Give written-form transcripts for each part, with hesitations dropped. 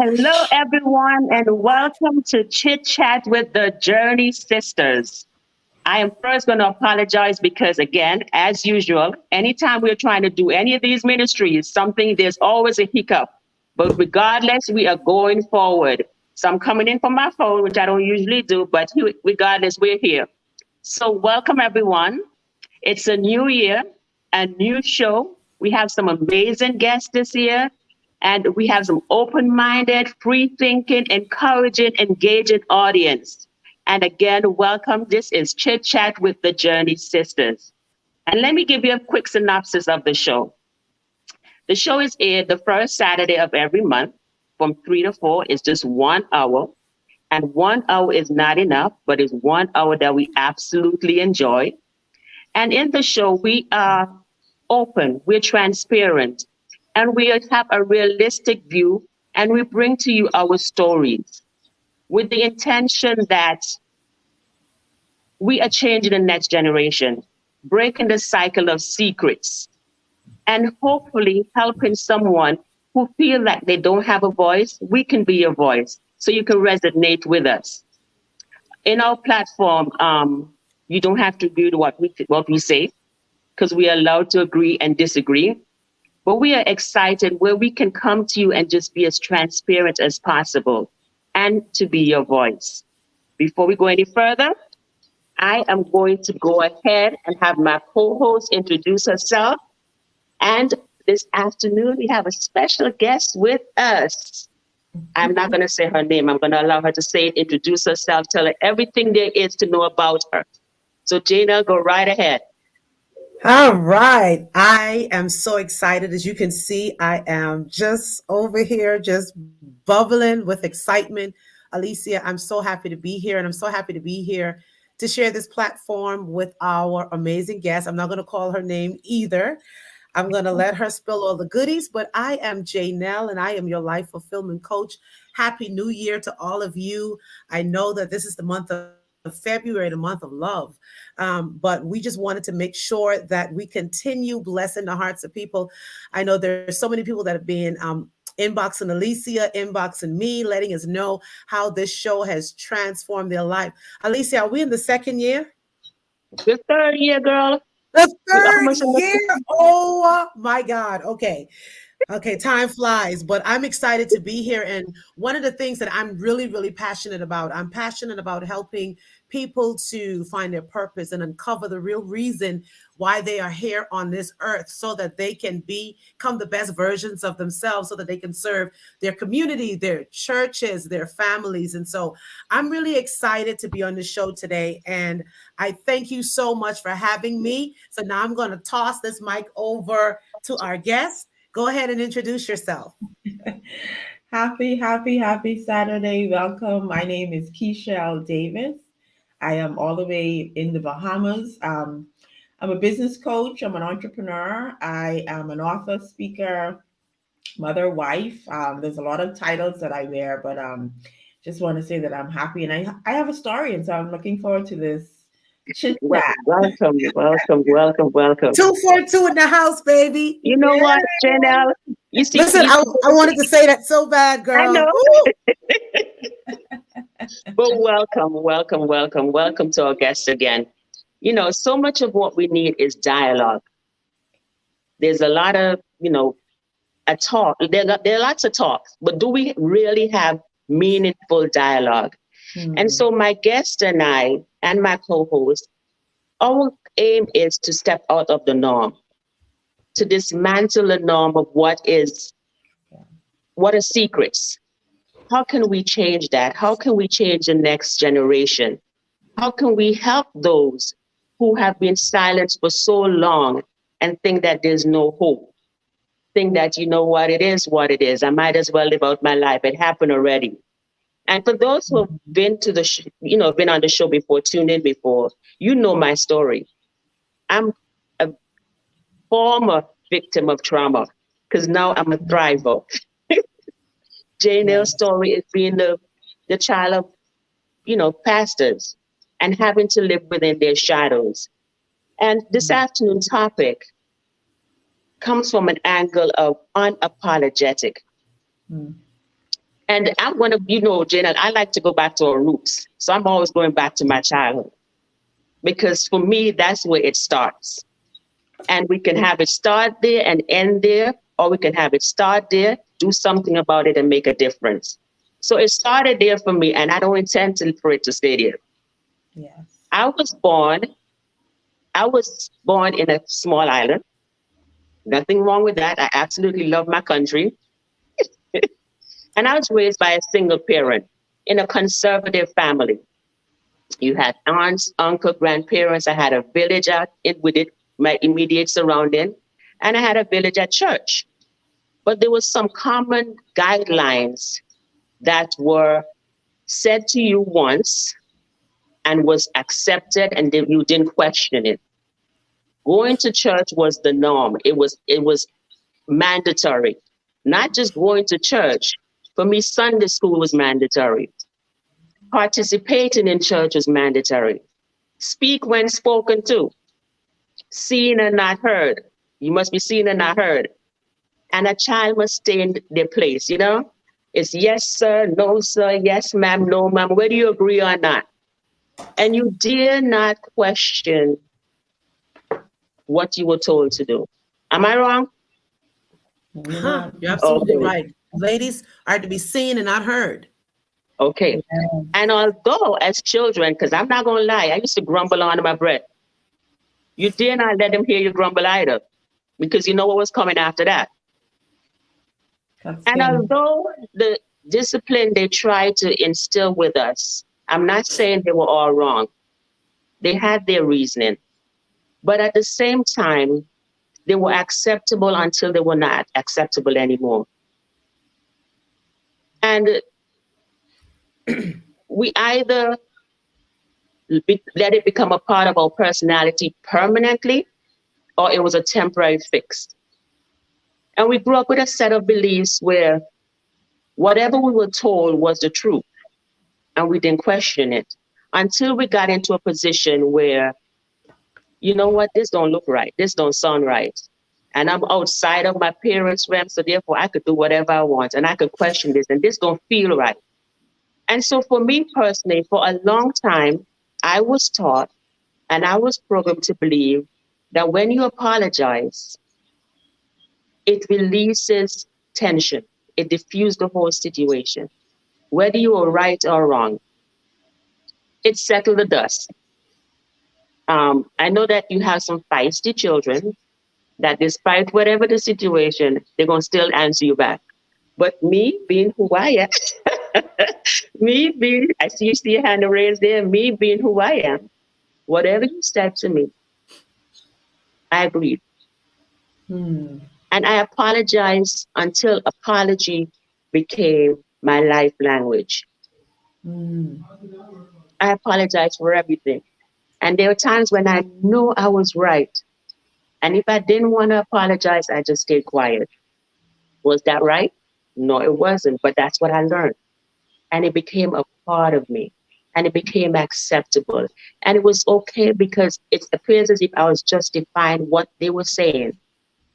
Hello, everyone, and welcome to Chit Chat with the Journey Sisters. I am first going to apologize because, again, as usual, anytime we're trying to do any of these ministries, there's always a hiccup. But regardless, we are going forward. So I'm coming in from my phone, which I don't usually do, but regardless, we're here. So, welcome, everyone. It's a new year, a new show. We have some amazing guests this year, and we have some open minded, free thinking, encouraging, engaging audience. And again, welcome. This is Chit Chat with the Journey Sisters. And let me give you a quick synopsis of the show. The show is aired the first Saturday of every month from 3 to 4. It's just 1 hour. And 1 hour is not enough, but it's 1 hour that we absolutely enjoy. And in the show, we are open, we're transparent, and we have a realistic view, and we bring to you our stories with the intention that we are changing the next generation, breaking the cycle of secrets, and hopefully helping someone who feel like they don't have a voice. We can be your voice, so you can resonate with us. In our platform, you don't have to agree with what we say because we are allowed to agree and disagree. But we are excited where we can come to you and just be as transparent as possible and to be your voice. Before we go any further, I am going to go ahead and have my co-host introduce herself. And this afternoon, we have a special guest with us. I'm not going to say her name. I'm going to allow her to say it, introduce herself, tell her everything there is to know about her. So, Jana, go right ahead. All right. I am so excited. As you can see, I am just over here, just bubbling with excitement. Alicia, I'm so happy to be here, and I'm so happy to be here to share this platform with our amazing guest. I'm not going to call her name either. I'm going to let her spill all the goodies, but I am Janelle, and I am your life fulfillment coach. Happy New Year to all of you. I know that this is the month of February, the month of love. But we just wanted to make sure that we continue blessing the hearts of people. I know there's so many people that have been inboxing Alicia, inboxing me, letting us know how this show has transformed their life. Alicia, are we in the second year? The third year, girl. The We third almost in the year. Oh my God. Okay. Okay, time flies, but I'm excited to be here. And one of the things that I'm really, really passionate about, I'm passionate about helping people to find their purpose and uncover the real reason why they are here on this earth so that they can become the best versions of themselves, so that they can serve their community, their churches, their families. And so I'm really excited to be on the show today. And I thank you so much for having me. So now I'm going to toss this mic over to our guest. Go ahead and introduce yourself. Happy Saturday. Welcome. My name is Keisha Davis. I am all the way in the Bahamas. I'm a business coach. I'm an entrepreneur. I am an author, speaker, mother, wife. There's a lot of titles that I wear, but just want to say that I'm happy and I have a story. And so I'm looking forward to this chit chat. Welcome. 242 in the house, baby. You know what, Janelle? You see, Listen, I wanted to say that so bad, I girl. know. Woo! But welcome to our guests again. So much of what we need is dialogue. There's a lot of, a talk. There are lots of talks, but do we really have meaningful dialogue? And so my guest and I and my co-host, our aim is to step out of the norm, to dismantle the norm of what are secrets. How can we change that? How can we change the next generation? How can we help those who have been silenced for so long and think that there's no hope? Think that, you know what it is. I might as well live out my life. It happened already. And for those who have been to been on the show before, tuned in before, you know my story. I'm a former victim of trauma because now I'm a thriver. Jane Eyre's story is being the child of, pastors and having to live within their shadows. And this afternoon's topic comes from an angle of unapologetic. And I'm one of, you know, Jane, I like to go back to our roots. So I'm always going back to my childhood because for me, that's where it starts. And we can have it start there and end there, or we can have it start there, do something about it, and make a difference. So it started there for me, and I don't intend for it to stay there. Yes. I was born. I was born in a small island. Nothing wrong with that. I absolutely love my country. And I was raised by a single parent in a conservative family. You had aunts, uncle, grandparents. I had a village out in with it, my immediate surrounding, and I had a village at church. But there was some common guidelines that were said to you once and was accepted, and then you didn't question it. Going to church was the norm. It was mandatory. Not just going to church. For me, Sunday school was mandatory. Participating in church was mandatory. Speak when spoken to. Seen and not heard. You must be seen and not heard. And a child must stay in their place, you know? It's yes, sir, no, sir, yes, ma'am, no, ma'am, whether you agree or not. And you dare not question what you were told to do. Am I wrong? You're Huh, not. you're absolutely Okay, right. Ladies are to be seen and not heard. okay. And Yes. although as children, because I'm not going to lie, I used to grumble under my breath. You dare not let them hear you grumble either, because you know what was coming after that. Cut And skin. although the discipline they tried to instill with us, I'm not saying they were all wrong. They had their reasoning. But at the same time, they were acceptable until they were not acceptable anymore. And we either let it become a part of our personality permanently, or it was a temporary fix. And we grew up with a set of beliefs where whatever we were told was the truth, and we didn't question it until we got into a position where, you know what, this don't look right, this don't sound right. And I'm outside of my parents' realm, so therefore I could do whatever I want and I could question this, and this don't feel right. And so for me personally, for a long time, I was taught and I was programmed to believe that when you apologize, it releases tension. It diffuses the whole situation. Whether you are right or wrong, it settles the dust. I know that you have some feisty children that despite whatever the situation, they're going to still answer you back. But me being who I am, I see your hand raised there, me being who I am, whatever you said to me, I agreed. Hmm. And I apologized until apology became my life language. Hmm. I apologize for everything. And there were times when I knew I was right. And if I didn't want to apologize, I just stayed quiet. Was that right? No, it wasn't. But that's what I learned. And it became a part of me. And it became acceptable. And it was okay because it appears as if I was justifying what they were saying.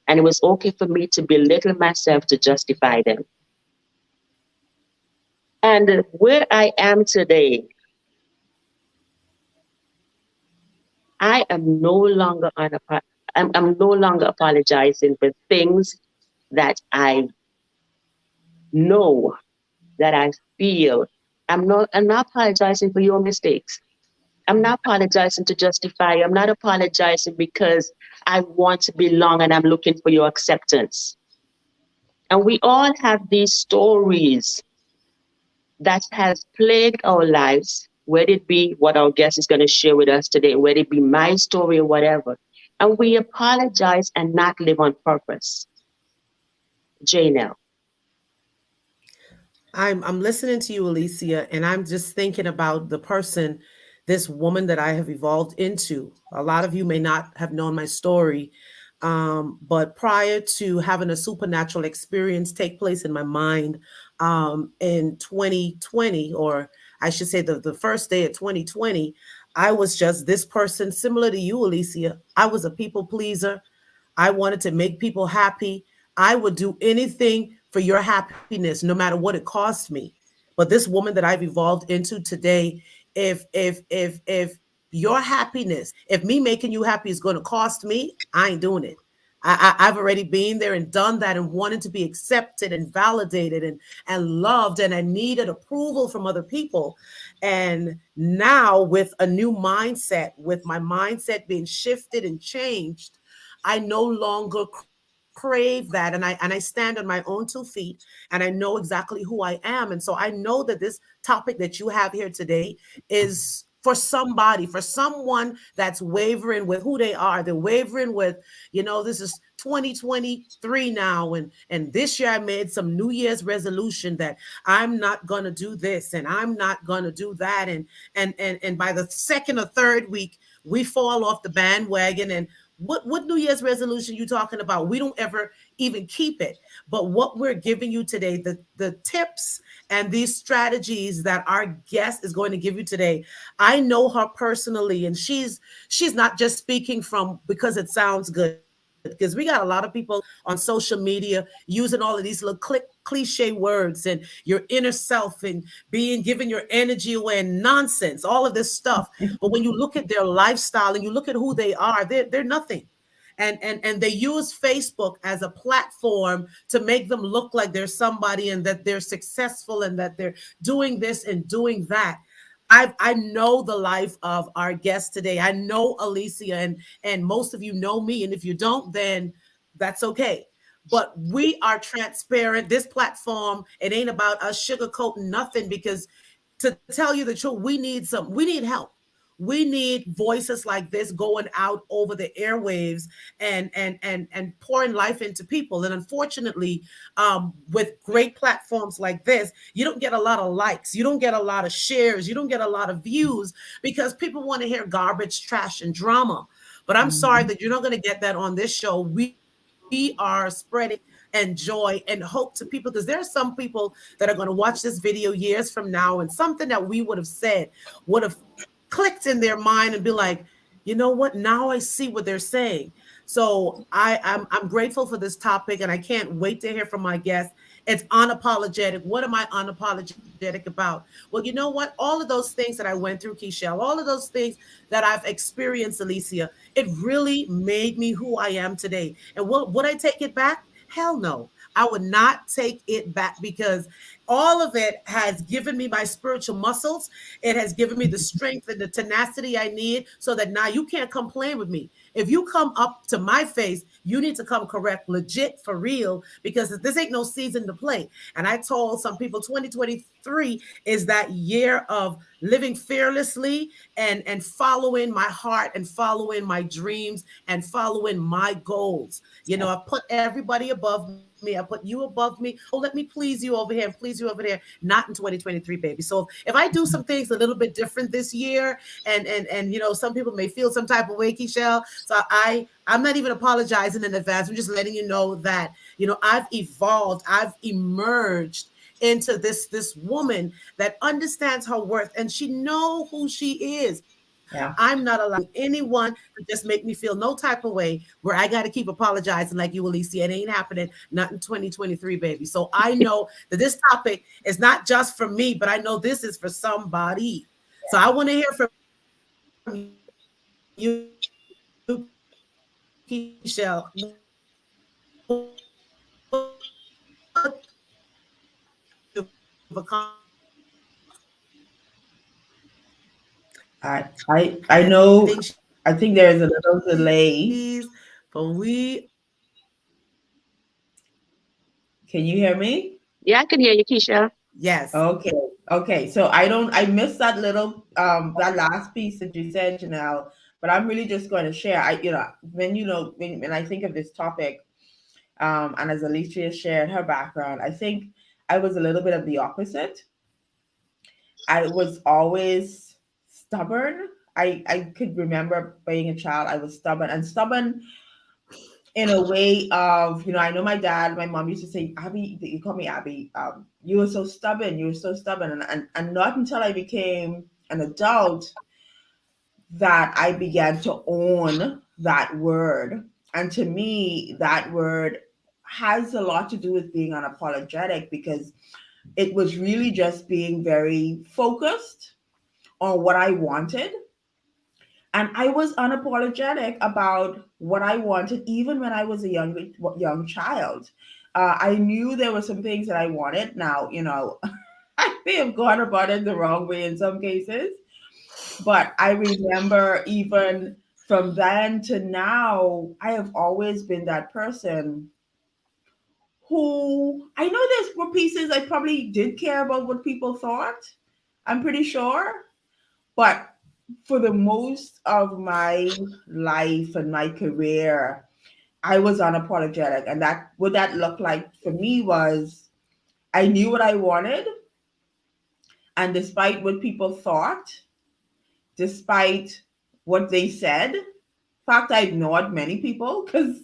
And it was okay for me to belittle myself to justify them. And where I am today, I am no longer I'm no longer apologizing for things that I know, that I feel. I'm not apologizing for your mistakes. I'm not apologizing to justify. I'm not apologizing because I want to belong and I'm looking for your acceptance. And we all have these stories that has plagued our lives, whether it be what our guest is going to share with us today, whether it be my story or whatever. And we apologize and not live on purpose. Janelle. I'm listening to you, Alicia, and I'm just thinking about the person, this woman that I have evolved into. A lot of you may not have known my story, but prior to having a supernatural experience take place in my mind in 2020, or I should say the first day of 2020, I was just this person similar to you, Alicia. I was a people pleaser. I wanted to make people happy. I would do anything for your happiness, no matter what it costs me. But this woman that I've evolved into today, if your happiness, if me making you happy is going to cost me, I ain't doing it. I've already been there and done that and wanted to be accepted and validated and loved, and I needed approval from other people. And now, with a new mindset, with my mindset being shifted and changed, I no longer crave that, and I stand on my own 2 feet, and I know exactly who I am. And so I know that this topic that you have here today is for somebody, for someone that's wavering with who they are. They're wavering with, this is 2023 now, and this year I made some New Year's resolution that I'm not gonna do this and I'm not gonna do that, and by the second or third week we fall off the bandwagon. And what New Year's resolution you talking about? We don't ever even keep it. But what we're giving you today, the tips and these strategies that our guest is going to give you today, I know her personally, and she's not just speaking from because it sounds good, because we got a lot of people on social media using all of these little cliche words and your inner self and being giving your energy away and nonsense, all of this stuff. But when you look at their lifestyle and you look at who they are, they're nothing. And they use Facebook as a platform to make them look like they're somebody and that they're successful and that they're doing this and doing that. I know the life of our guest today. I know Alicia, and most of you know me. And if you don't, then that's okay. But we are transparent. This platform, it ain't about us sugarcoating nothing, because to tell you the truth, we need help. We need voices like this going out over the airwaves and pouring life into people. And unfortunately, with great platforms like this, you don't get a lot of likes, you don't get a lot of shares, you don't get a lot of views, because people want to hear garbage, trash, and drama. But I'm sorry Mhm. that you're not going to get that on this show. We are spreading and joy and hope to people, because there are some people that are going to watch this video years from now, and something that we would have said would have clicked in their mind and be like, you know what? Now I see what they're saying. So I'm grateful for this topic, and I can't wait to hear from my guest. It's unapologetic. What am I unapologetic about? Well, you know what? All of those things that I went through, Keishel, all of those things that I've experienced, Alicia, it really made me who I am today. And would I take it back? Hell no. I would not take it back, because all of it has given me my spiritual muscles. It has given me the strength and the tenacity I need, so that now you can't complain with me. If you come up to my face, you need to come correct, legit, for real, because this ain't no season to play. And I told some people 2023 is that year of living fearlessly and following my heart and following my dreams and following my goals. I put everybody above me. I put you above me. Oh, let me please you over here and please you over there. Not in 2023, baby. So if I do some things a little bit different this year, and some people may feel some type of way, Keishel. So I'm not even apologizing in advance. I'm just letting you know that I've evolved. I've emerged into this woman that understands her worth, and she know who she is. I'm Yeah. not allowing anyone to just make me feel no type of way where I got to keep apologizing like you, Alicia. It ain't happening, not in 2023, baby. So I know that this topic is not just for me, but I know this is for somebody. So I want to hear from you, Keisha. What you've I and the know. things I think there is a little she delay. sees, but we Can you hear me? Yeah, I can hear you, Keisha. yes. Okay. Okay. So I missed that little that last piece that you said, Janelle. But I'm really just going to share. When I think of this topic, and as Alicia shared her background, I think I was a little bit of the opposite. I was always stubborn. I could remember being a child, I was stubborn, and stubborn in a way of, I know my dad, my mom used to say, Abby, you call me Abby, you were so stubborn, you were so stubborn. And not until I became an adult that I began to own that word. And to me, that word has a lot to do with being unapologetic, because it was really just being very focused on what I wanted. And I was unapologetic about what I wanted, even when I was a young child. I knew there were some things that I wanted. Now, I may have gone about it the wrong way in some cases, but I remember even from then to now, I have always been that person who, I know there's were pieces I probably did care about what people thought. I'm pretty sure. But for the most of my life and my career, I was unapologetic. And that what that looked like for me was I knew what I wanted. And despite what people thought, despite what they said, in fact, I ignored many people because,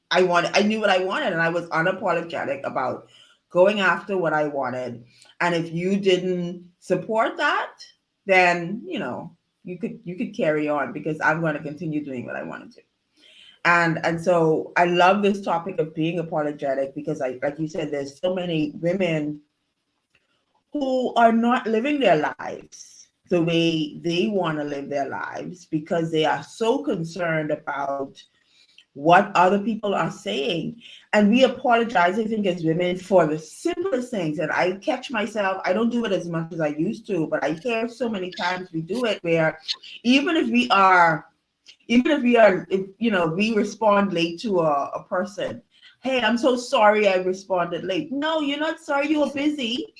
I knew what I wanted, and I was unapologetic about going after what I wanted. And if you didn't support that, then you could carry on, because I'm going to continue doing what I want to do. And so I love this topic of being apologetic, because I, like you said, there's so many women who are not living their lives the way they want to live their lives, because they are so concerned about what other people are saying. And we apologize, I think, as women for the simplest things. And I catch myself, I don't do it as much as I used to, but I hear so many times we do it, where even if we are, we respond late to a person. Hey, I'm so sorry I responded late. No, you're not sorry. You were busy.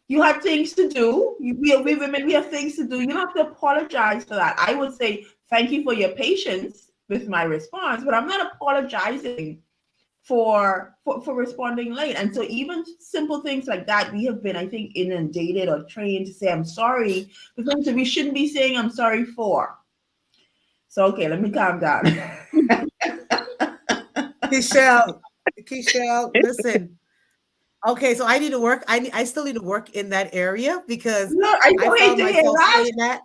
You had things to do. We women, we have things to do. You don't have to apologize for that. I would say thank you for your patience with my response, but I'm not apologizing for responding late. And so even simple things like that, we have been, I think, inundated or trained to say I'm sorry for things that we shouldn't be saying I'm sorry for. So okay, let me calm down. Keishel, listen. Okay, so I need to work. I still need to work in that area, because No, I I don't hate found to hear myself that. saying that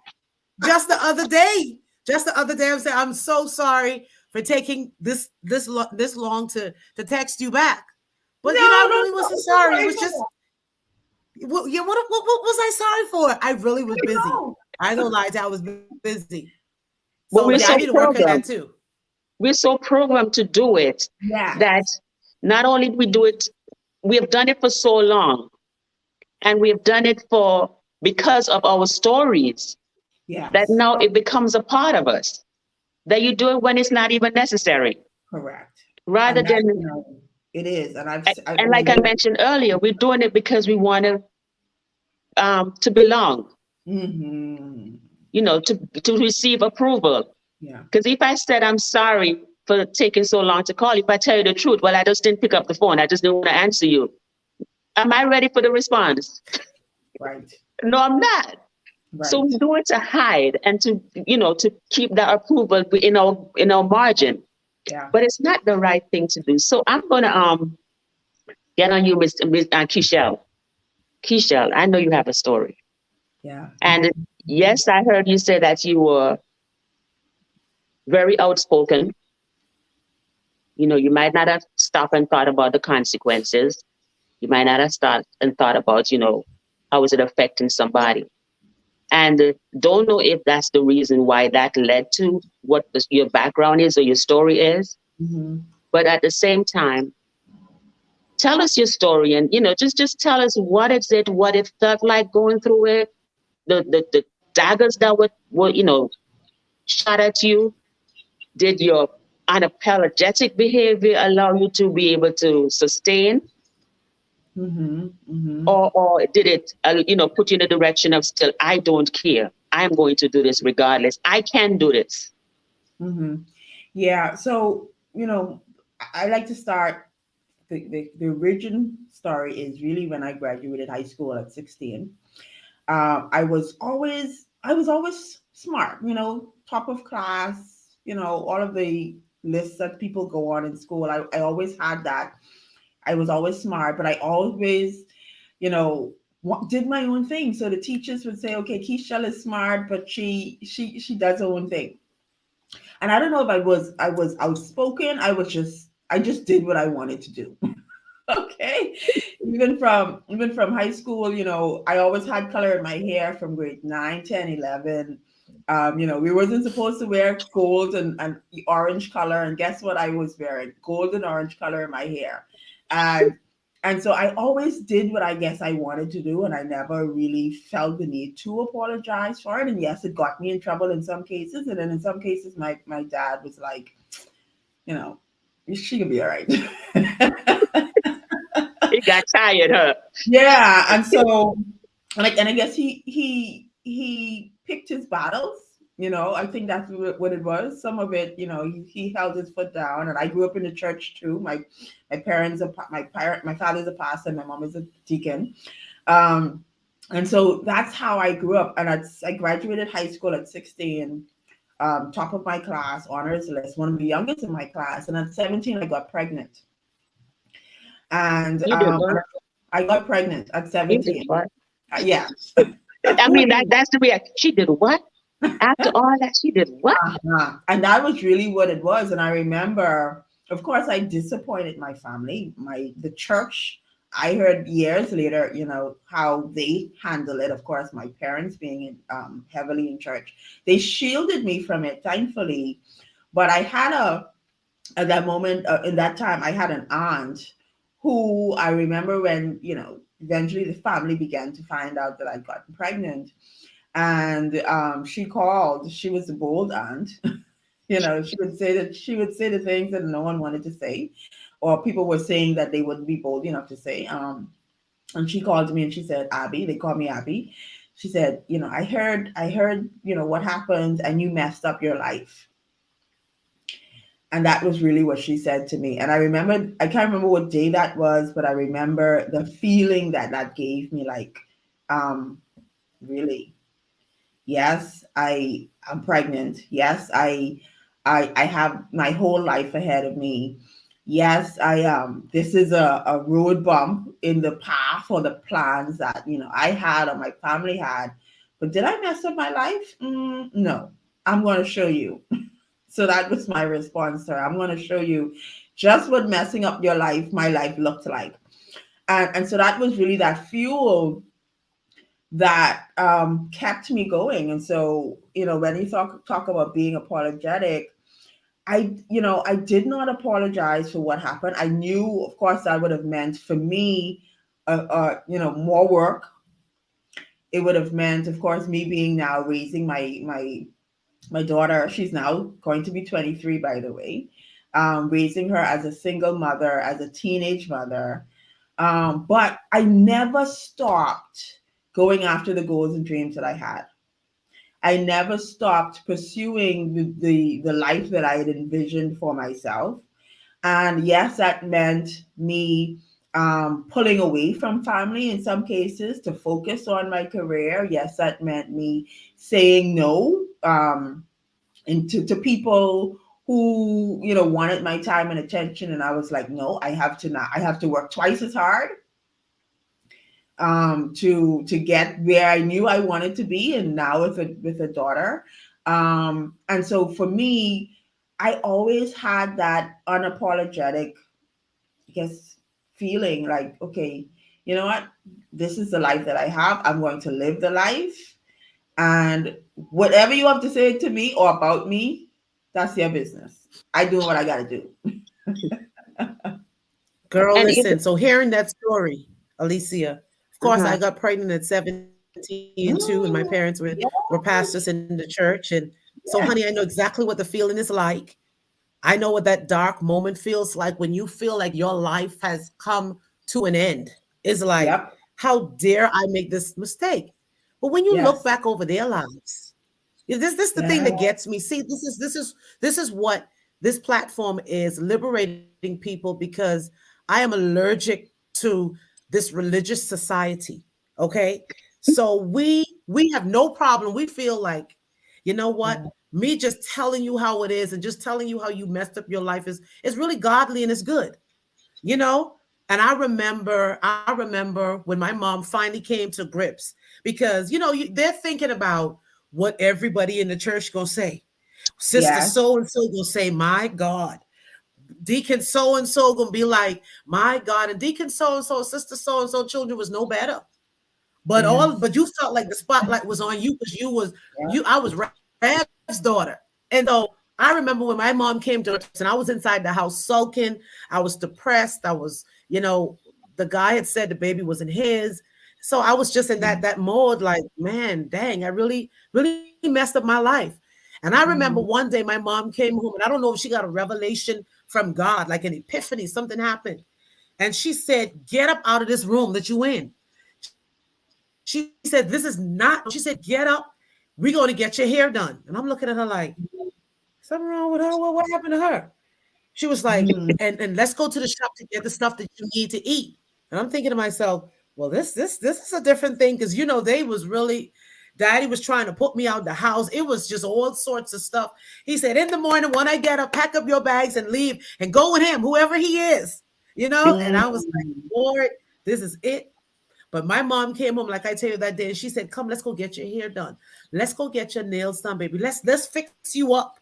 just the other day. Just the other day, I'm saying I'm so sorry for taking this long to text you back. But No, I no, really no. wasn't It's not sorry. It sorry was for just, that. well, yeah. What was I sorry for? I really was busy. No. I don't lie. I was busy. So But yeah, we're I need so to work on that programmed. too. We're so programmed to do it that Yes. not only we do it, we have done it for so long, and we have done it for because of our stories, that Yes. now it becomes a part of us. That you do it when it's not even necessary, Correct. rather And that, than, it is. And and and I like I know. mentioned earlier, we're doing it because we want to belong, Hmm. to receive approval. Yeah. Because if I said I'm sorry for taking so long to call, if I tell you the truth, well, I just didn't pick up the phone, I just didn't want to answer you. Am I ready for the response? Right. No, I'm not. So Right. we do it to hide and to keep that approval in our margin. Yeah. But it's not the right thing to do. So I'm gonna get on you, Miss Kishel. Kishel, I know you have a story. Yeah. And yes, I heard you say that you were very outspoken. You might not have stopped and thought about the consequences. You might not have stopped and thought about, how is it affecting somebody. And don't know if that's the reason why that led to what your background is or your story is. Hmm. But at the same time, tell us your story, and just tell us what is it, what it felt like going through it, the daggers that were shot at you. Did your unapologetic behavior allow you to be able to sustain, Hmm. Hmm. or did it put you in the direction of still, I don't care, I'm going to do this regardless, I can do this? Hmm. Yeah. So, I like to start the origin story is really when I graduated high school at 16. I was always smart, top of class, all of the lists that people go on in school. I always had that. I was always smart, but I always, you know, did my own thing. So the teachers would say, okay, Keisha is smart, but she does her own thing. And I don't know if I was outspoken. I was just I just did what I wanted to do. Okay. Even from high school, I always had color in my hair from grade 9, 10, 11. We wasn't supposed to wear gold and orange color. And guess what I was wearing? Gold and orange color in my hair. And and so I always did what I guess I wanted to do, and I never really felt the need to apologize for it. And yes, it got me in trouble in some cases. And then in some cases, my dad was like, you know, she could be all right. He got tired, huh? Yeah, and so, and I guess he picked his battles. I think that's what it was. Some of it, he held his foot down. And I grew up in the church too. My parents are my father's a pastor, and my mom is a deacon. Um, and so that's how I grew up. And I graduated high school at 16, top of my class, honors list, one of the youngest in my class. And at 17, I got pregnant. And You did what? I got pregnant at You did 17. what? Yeah. I mean, that's the reaction. She did what? After all that, she did what? And that was really what it was. And I remember, of course, I disappointed my family, the church. I heard years later, how they handle it. Of course, my parents being heavily in church, they shielded me from it, thankfully. But I had at that moment, in that time, I had an aunt who I remember when, eventually the family began to find out that I'd gotten pregnant. And she called. She was a bold aunt. She would say the things that no one wanted to say, or people were saying that they wouldn't be bold enough to say. And she called me and she said, Abby, they call me Abby. She said, I heard, what happened, and you messed up your life. And that was really what she said to me. And I can't remember what day that was, but I remember the feeling that gave me, like, really. Yes, I'm pregnant. Yes, I have my whole life ahead of me. Yes, I this is a road bump in the path or the plans that I had or my family had. But did I mess up my life? No. I'm going to show you. So that was my response to her. I'm going to show you just what messing up my life looked like. And so that was really that fuel that kept me going. And so, when you talk about being apologetic, I did not apologize for what happened. I knew, of course, that would have meant for me, more work. It would have meant, of course, me being now raising my daughter. She's now going to be 23, by the way. Raising her as a single mother, as a teenage mother. But I never stopped going after the goals and dreams that I had. I never stopped pursuing the life that I had envisioned for myself. And yes, that meant me pulling away from family in some cases to focus on my career. Yes, that meant me saying no to people who wanted my time and attention, and I was like, no, I have to work twice as hard to get where I knew I wanted to be, and now with a daughter. And so for me, I always had that unapologetic, I guess, feeling like, okay, you know what? This is the life that I have. I'm going to live the life. And whatever you have to say to me or about me, that's your business. I do what I got to do. Girl, And listen. So hearing that story, Alicia, of course, I uh-huh. got pregnant at 17 too, and my parents were Yeah, pastors in the church. And so, honey, I yeah, know exactly what the feeling is like. I know what that dark moment feels like when you feel like your life has come to an end. It's like, yep, how dare I make this mistake? But when you look yes, back over their lives, this is the thing yeah, that gets me. See, this is what this platform is liberating people, because I am allergic to this religious society. Okay, so we have no problem. We feel like, you know what? yeah, Me just telling you how it is and just telling you how you messed up your life is really godly and it's good, you know. And I remember when my mom finally came to grips, because they're thinking about what everybody in the church gonna say. Sister yes, so and so will say, my God, Deacon so and so gonna be like, my God, and Deacon so and so, sister so and so, children was no better. But you felt like the spotlight was on you because I was Rev's daughter. And so I remember when my mom came to us and I was inside the house sulking, I was depressed. I was, the guy had said the baby wasn't his. So I was just in that mode, like, man, dang, I really messed up my life. And I remember Mhm. one day my mom came home, and I don't know if she got a revelation from God, like an epiphany, something happened. And she said, get up out of this room that you in. She said, this is not, she said, get up. We're going to get your hair done. And I'm looking at her like, something wrong with her. What happened to her? She was like, and let's go to the shop to get the stuff that you need to eat. And I'm thinking to myself, well, this is a different thing because they was really, Daddy was trying to put me out the house. It was just all sorts of stuff. He said, in the morning when I get up, pack up your bags and leave and go with him, whoever he is. And I was like, Mhm. Lord, this is it. But my mom came home, like I tell you that day, and she said, come, let's go get your hair done. Let's go get your nails done, baby. Let's fix you up.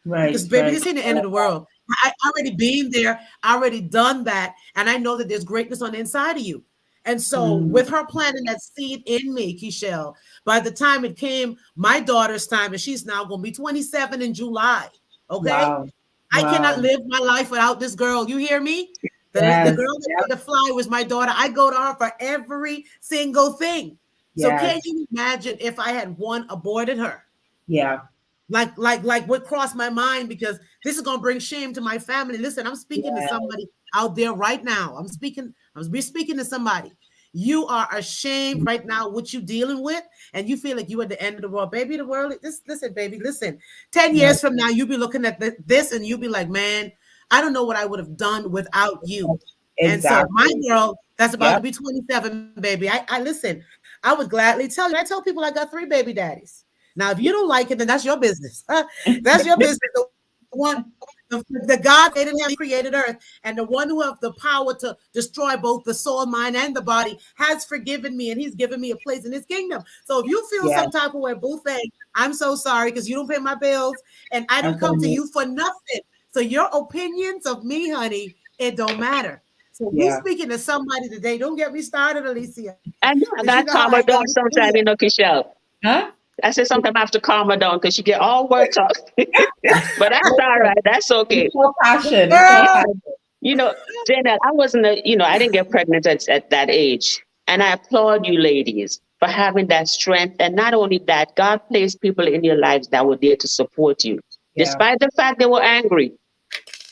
Because Right, baby, this right. ain't the end of the world. I already been there, I already done that, and I know that there's greatness on the inside of you. And so, Mm. with her planting that seed in me, Kishelle, by the time it came my daughter's time, and she's now going to be 27 in July. Okay, Wow. I cannot Wow. live my life without this girl. You hear me? The Yes. girl that Yep. made the fly was my daughter. I go to her for every single thing. So, can Yes. you imagine if I had one aborted her? Yeah. Like what crossed my mind, because this is going to bring shame to my family. Listen, I'm speaking to Yeah. somebody out there right now. I'm speaking to somebody. You are ashamed right now what you dealing with, and you feel like you at the end of the world. Baby, the world, listen, baby, listen. 10 Right. years from now, you'll be looking at this and you'll be like, man, I don't know what I would have done without you. And so my Exactly. girl that's about to Yep. be 27, baby, I listen, I would gladly tell you. I tell people I got 3 baby daddies. Now, if you don't like it, then that's your business. That's your business. The one, the God created heaven, created earth, and the one who have the power to destroy both the soul, mind, and the body has forgiven me, and He's given me a place in His kingdom. So if you feel Yeah. some type of way, boo thing, I'm so sorry because you don't pay my bills, and I didn't That's come to right. you for nothing. So your opinions of me, honey, it don't matter. So we Yeah. speaking to somebody today. Don't get me started, Alicia, And because I you know got how I calm her got down with you. sometimes, Kishelle. Huh? I said sometimes I have to calm her down because she get all worked up. But that's all Listen, right. That's okay. it's all passion. It's all Girl, passion. You know, Janet, I wasn't I didn't get pregnant at that age. And I applaud you ladies for having that strength. And not only that, God placed people in your lives that were there to support you. Yeah. Despite the fact they were angry,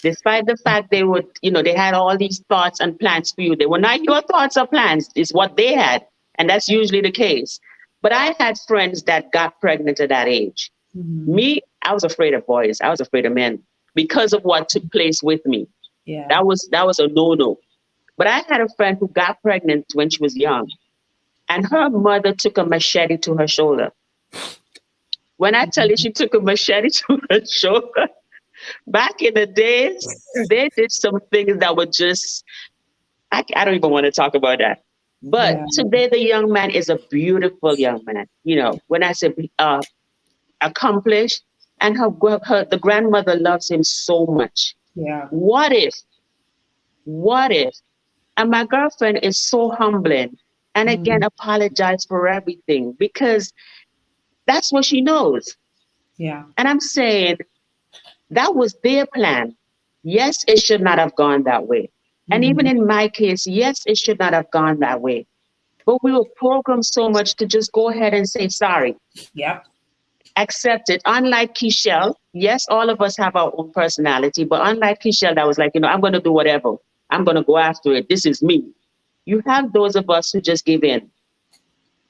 despite the fact they would, they had all these thoughts and plans for you. They were not your thoughts or plans, it's what they had. And that's usually the case. But I had friends that got pregnant at that age. Mhm. Me, I was afraid of boys. I was afraid of men because of what took place with me. Yeah. That was a no-no. But I had a friend who got pregnant when she was young, and her mother took a machete to her shoulder. When I tell you she took a machete to her shoulder, back in the days, they did some things that were just, I don't even want to talk about that. But Yeah. today, the young man is a beautiful young man. When I say accomplished, and the grandmother loves him so much. Yeah. What if, what if, and my girlfriend is so humbling and again Mm. apologize for everything because that's what she knows. Yeah. And I'm saying that was their plan. Yes, it should not have gone that way. And even Mhm. in my case, yes, it should not have gone that way. But we were programmed so much to just go ahead and say sorry, Yep. accept it. Unlike Kishelle, yes, all of us have our own personality, but unlike Kishelle, that was like, I'm going to do whatever. I'm going to go after it. This is me. You have those of us who just give in.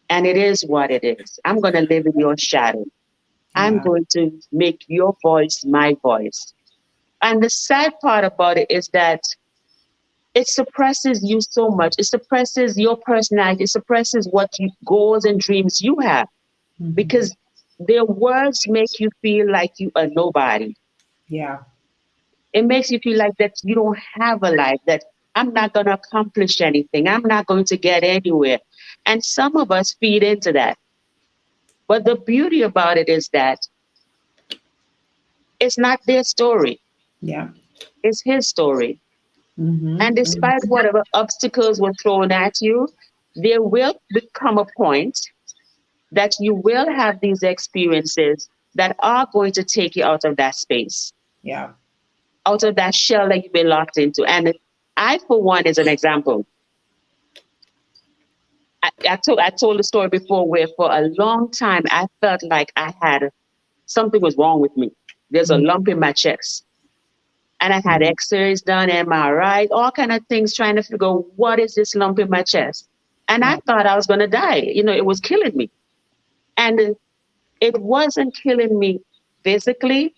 And it is what it is. I'm going to live in your shadow. I'm Yeah. going to make your voice my voice. And the sad part about it is that it suppresses you so much. It suppresses your personality. It suppresses goals and dreams you have Mhm. because their words make you feel like you are nobody. Yeah. It makes you feel like that you don't have a life, that I'm not going to accomplish anything. I'm not going to get anywhere. And some of us feed into that. But the beauty about it is that it's not their story. Yeah. It's his story. And Mm-hmm. despite whatever obstacles were thrown at you, there will become a point that you will have these experiences that are going to take you out of that space, Yeah. out of that shell that you've been locked into. And I, for one, as an example, I told the story before where for a long time I felt like I had something was wrong with me. There's a lump in my chest. And I had Mm-hmm. X-rays done, MRI, all kind of things trying to figure out what is this lump in my chest. And I Yeah. thought I was going to die. It was killing me. And it wasn't killing me physically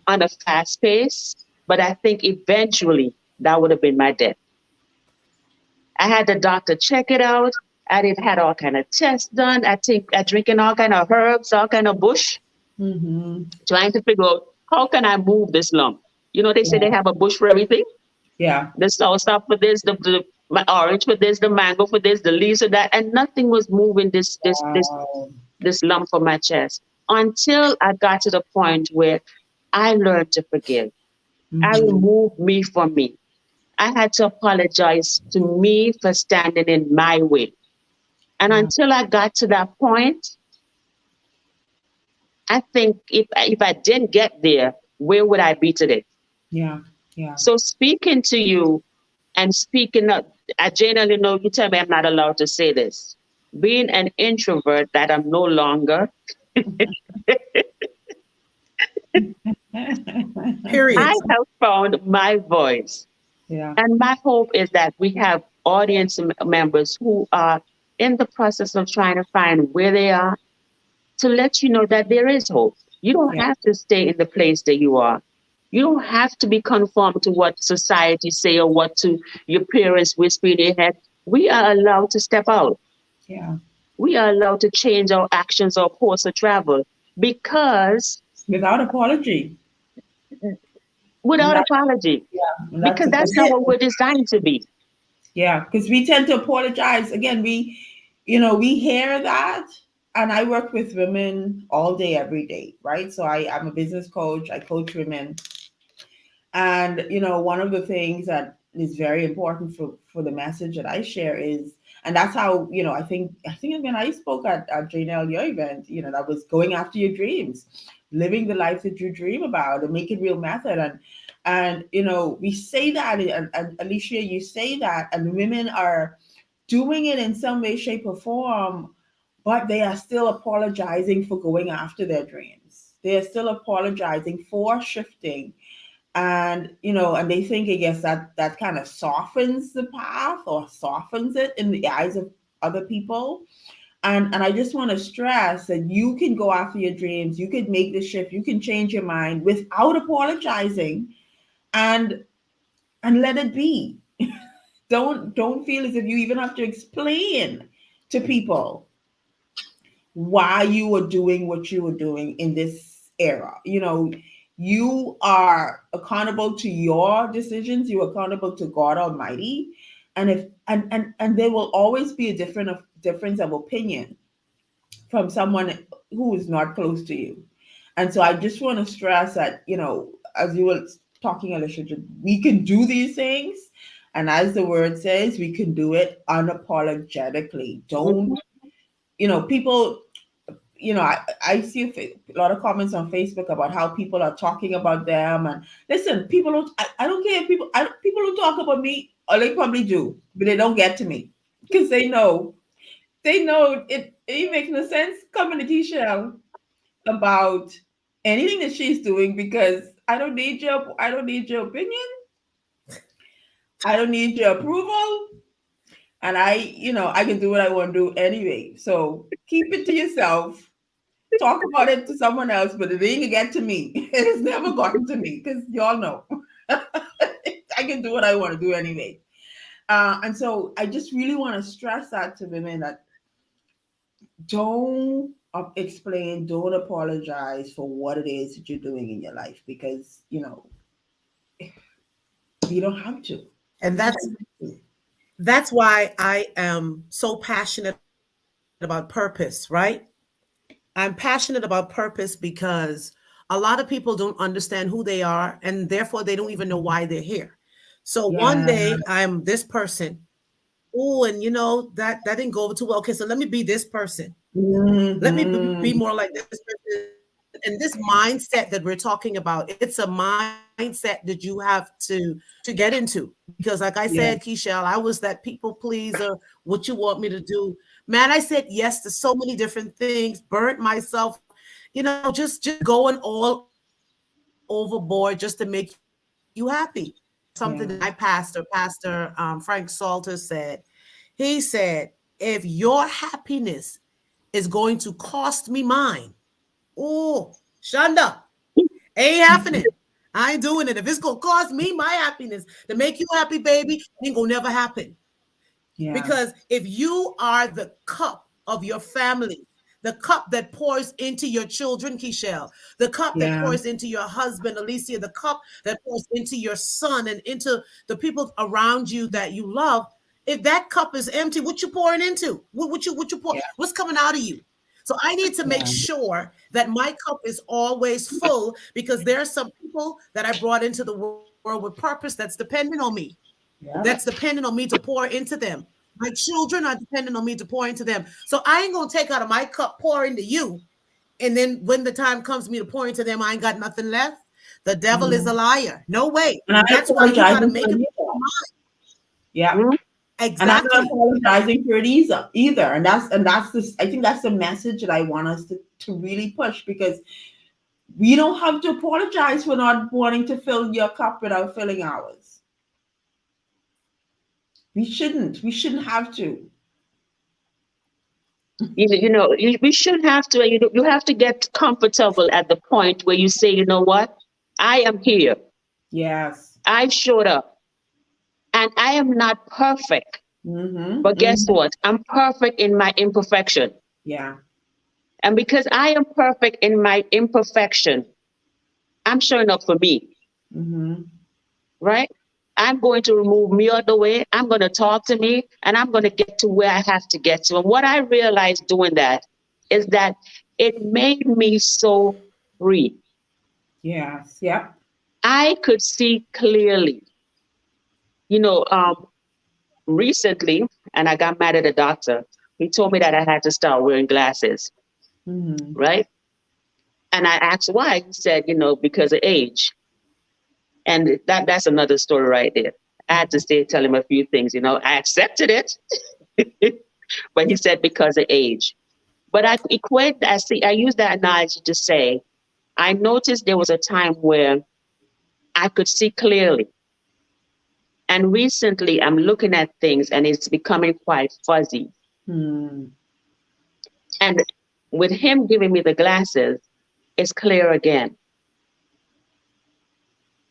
on a fast pace, but I think eventually that would have been my death. I had the doctor check it out. I did had all kind of tests done. I think I drinking all kind of herbs, all kind of bush, Mm-hmm. trying to figure out how can I move this lump. They say Yeah. they have a bush for everything. Yeah. The soursop for this, the orange for this, the mango for this, the leaves for that, and nothing was moving Wow. this lump from my chest until I got to the point where I learned to forgive. I Mm-hmm. removed me from me. I had to apologize to me for standing in my way. And Yeah. until I got to that point, I think if I didn't get there, where would I be today? Yeah. Yeah. So speaking to you and speaking up, I generally know you tell me I'm not allowed to say this. Being an introvert that I'm no longer, Period. I have found my voice. Yeah. And my hope is that we have audience members who are in the process of trying to find where they are to let you know that there is hope. You don't Yeah. have to stay in the place that you are. You don't have to be conformed to what society say or what to your parents whisper in your head. We are allowed to step out. Yeah. We are allowed to change our actions, our course of travel because Without apology. And without that, apology, yeah. And because that's that's not it. what we're designed to be. Yeah, because we tend to apologize. Again, we hear that, and I work with women all day, every day, right? So I'm a business coach. I coach women, and one of the things that is very important for the message that I share is, and that's how I think when I spoke at JNL your event, that was going after your dreams, living the life that you dream about, and make it real method, and we say that, and Alicia, you say that, and women are doing it in some way, shape, or form, but they are still apologizing for going after their dreams. They are still apologizing for shifting, and they think, I guess, that kind of softens the path or softens it in the eyes of other people. And I just want to stress that you can go after your dreams, you could make the shift, you can change your mind without apologizing, and let it be. Don't feel as if you even have to explain to people why you were doing what you were doing in this era. You are accountable to your decisions, you're accountable to God Almighty. And if and there will always be a difference of opinion from someone who is not close to you. And so I just want to stress that, as you were talking, Alicia, we can do these things. And as the word says, we can do it unapologetically. Don't, Mhm. people, I see a lot of comments on Facebook about how people are talking about them. And listen, people don't, I don't care if people don't talk about me, or they probably do, but they don't get to me because they know it makes no sense coming to Keisha about anything that she's doing, because I don't need your opinion. I don't need your approval. And I can do what I want to do anyway. So keep it to yourself. Talk about it to someone else, but it ain't gonna get to me. It has never gotten to me because y'all know I can do what I want to do anyway. And so I just really want to stress that to women, that don't explain, don't apologize for what it is that you're doing in your life, because you don't have to. And You that's don't have to. that's why I am so passionate about purpose, right? I'm passionate about purpose because a lot of people don't understand who they are, and therefore they don't even know why they're here. So one Yeah. day I'm this person. Oh, and that didn't go over too well. Okay, so let me be this person. Let me be Hmm. more like this person. And this mindset that we're talking about, it's a mindset that you have to get into. Because like I said, Yeah. Keishel, I was that people pleaser. What you want me to do? Man, I said yes to so many different things, burnt myself, just going all overboard just to make you happy. And I remember something that my Yeah. pastor, Frank Salter said. He said, if your happiness is going to cost me mine, oh, Shonda, ain't happening. I ain't doing it. If it's gonna cost me my happiness to make you happy, baby, it ain't gonna never happen. Yeah. Because if you are the cup of your family, the cup that pours into your children, Kishel, the cup that Yeah. pours into your husband, Alicia, the cup that pours into your son and into the people around you that you love, if that cup is empty, what you pouring into? What you pour? Yeah. What's coming out of you? So I need to make Yeah. sure that my cup is always full because there are some people that I brought into the world with purpose that's dependent on me. That's Yeah. dependent on me to pour into them. My children are dependent on me to pour into them. So I ain't gonna take out of my cup, pour into you, and then when the time comes for me to pour into them, I ain't got nothing left. The devil is a Mhm. liar. No way. And I'm That's why you got to apologizing make for it it up either. in your Yeah. mind. And I'm not Exactly. apologizing for it either. And that's this I think that's the message that I want us to really push, because we don't have to apologize for not wanting to fill your cup without filling ours. We shouldn't. We shouldn't have to. We shouldn't have to. You have to get comfortable at the point where you say, you know what? I am here. Yes. I showed up. And I am not perfect. Mm-hmm. But guess Mm-hmm. what? I'm perfect in my imperfection. Yeah. And because I am perfect in my imperfection, I'm showing up for me, Mm-hmm. right? I'm going to remove me out of the way. I'm going to talk to me and I'm going to get to where I have to get to. And what I realized doing that is that it made me so free. Yes. Yep. I could see clearly, you know, um, recently, and I got mad at the doctor. He told me that I had to start wearing glasses, Mm-hmm. right? And I asked why. He said, because of age. And that's another story right there. I had to stay tell him a few things, I accepted it. But he said because of age. But I use that analogy to say, I noticed there was a time where I could see clearly. And recently I'm looking at things and it's becoming quite fuzzy. Mm. And with him giving me the glasses, it's clear again.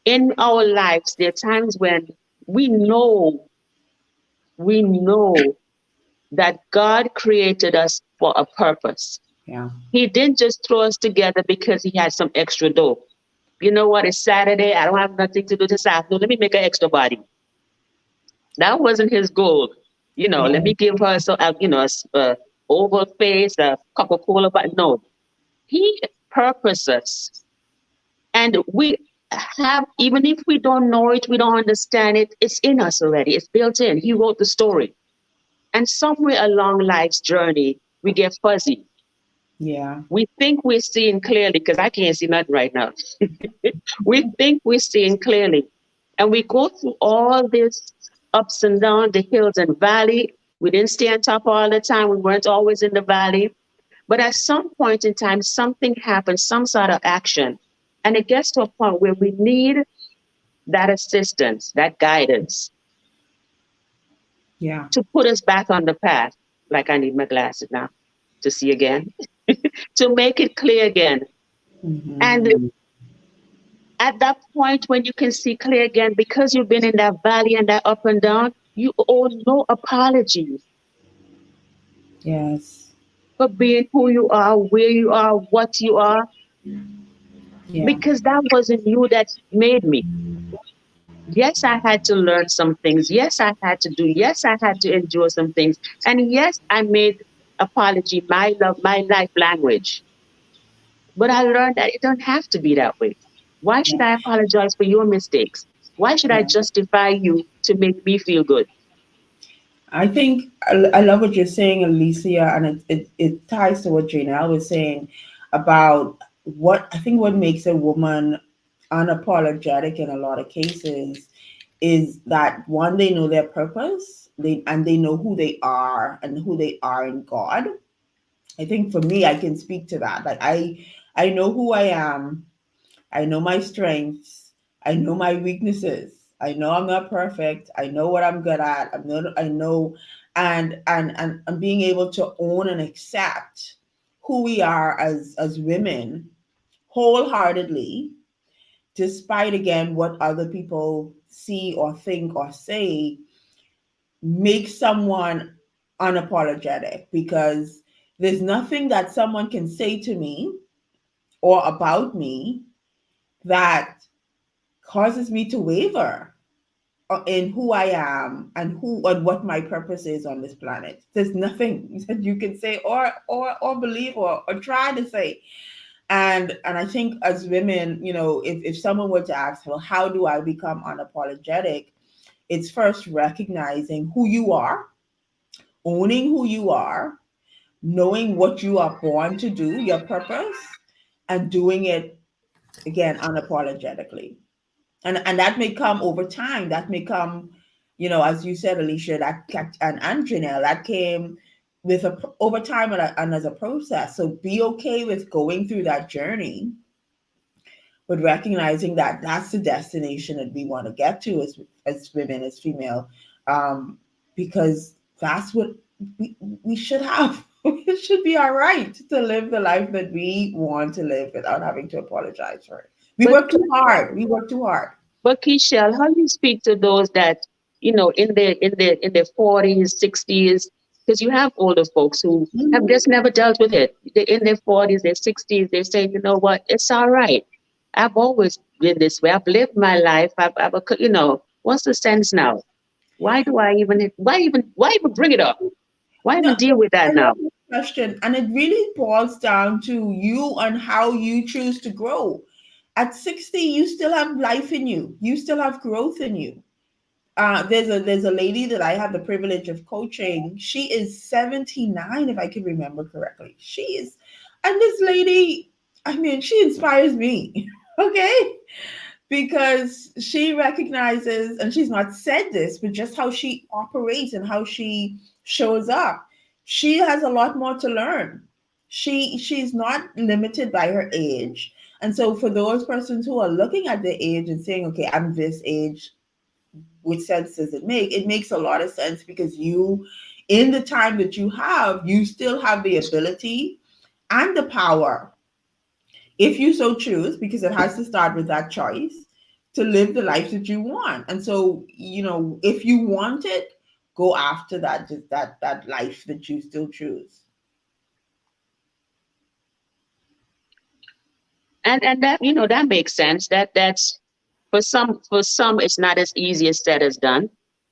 In our lives, there are times when we know, we know that God created us for a purpose. Yeah. He didn't just throw us together because he had some extra dough. You know what? It's Saturday. I don't have nothing to do this afternoon. Let me make an extra body. That wasn't his goal. Let Yeah. me give her a oval face, a Coca-Cola, but no, he purposed us. And we have, even if we don't know it, we don't understand it, it's in us already. It's built in. He wrote the story. And somewhere along life's journey, we get fuzzy. Yeah. We think we're seeing clearly because I can't see nothing right now. We think we're seeing clearly. And we go through all this ups and downs, the hills and valley. We didn't stay on top all the time. We weren't always in the valley. But at some point in time, something happens, some sort of action. And it gets to a point where we need that assistance, that guidance Yeah. to put us back on the path. Like I need my glasses now to see again, to make it clear again. And Mm-hmm. at that point when you can see clear again, because you've been in that valley and that up and down, you owe no apology Yes. for being who you are, where you are, what you are, Yeah. because that wasn't you that made me. Yes, I had to learn some things. Yes, I had to do. Yes, I had to endure some things. And yes, I made apology my life language. But I learned that it don't have to be that way. Why Yeah, should I apologize for your mistakes? Why should I yeah. justify you to make me feel good? I think I love what you're saying, Alicia, and it ties to what Janelle was saying about what I think what makes a woman unapologetic in a lot of cases is that one, they know their purpose, they know who they are and who they are in God. I think for me, I can speak to that. Like I know who I am. I know my strengths. I know my weaknesses. I know I'm not perfect. I know what I'm good at. I know and being able to own and accept who we are as women wholeheartedly, despite again what other people see or think or say, makes someone unapologetic because there's nothing that someone can say to me or about me that causes me to waver in who I am and who and what my purpose is on this planet. There's nothing that you can say or believe or try to say. And I think as women, if someone were to ask, well, how do I become unapologetic? It's first recognizing who you are, owning who you are, knowing what you are born to do, your purpose, and doing it again unapologetically. And that may come over time. That may come, as you said, Alicia, and Janelle, that came with over time and as a process. So be okay with going through that journey, but recognizing that that's the destination that we want to get to as women, as female, um, because that's what we should have. It should be our right to live the life that we want to live without having to apologize for it. We But work too hard. We work too hard. but Keishel, how do you speak to those that, in their 40s, 60s? Because you have older folks who have Mhm. just never dealt with it. They're in their 40s, their 60s, they say, you know what, it's all right. I've always been this way. I've lived my life. What's the sense now? Why even bring it up? Why No, even deal with I that love now? this question, and it really boils down to you and how you choose to grow. At 60, you still have life in you. You still have growth in you. There's a lady that I have the privilege of coaching. She is 79, if I can remember correctly. She is, and this lady, I mean, she inspires me. Okay, because she recognizes, and she's not said this, but just how she operates and how she shows up, she has a lot more to learn. She's not limited by her age. And so for those persons who are looking at their age and saying, okay, I'm this age, which sense does it make? It makes a lot of sense because you, in the time that you have, you still have the ability and the power, if you so choose, because it has to start with that choice, to live the life that you want. And so, if you want it, go after that, just that life that you still choose. And that makes sense. That's for some it's not as easy as said as done.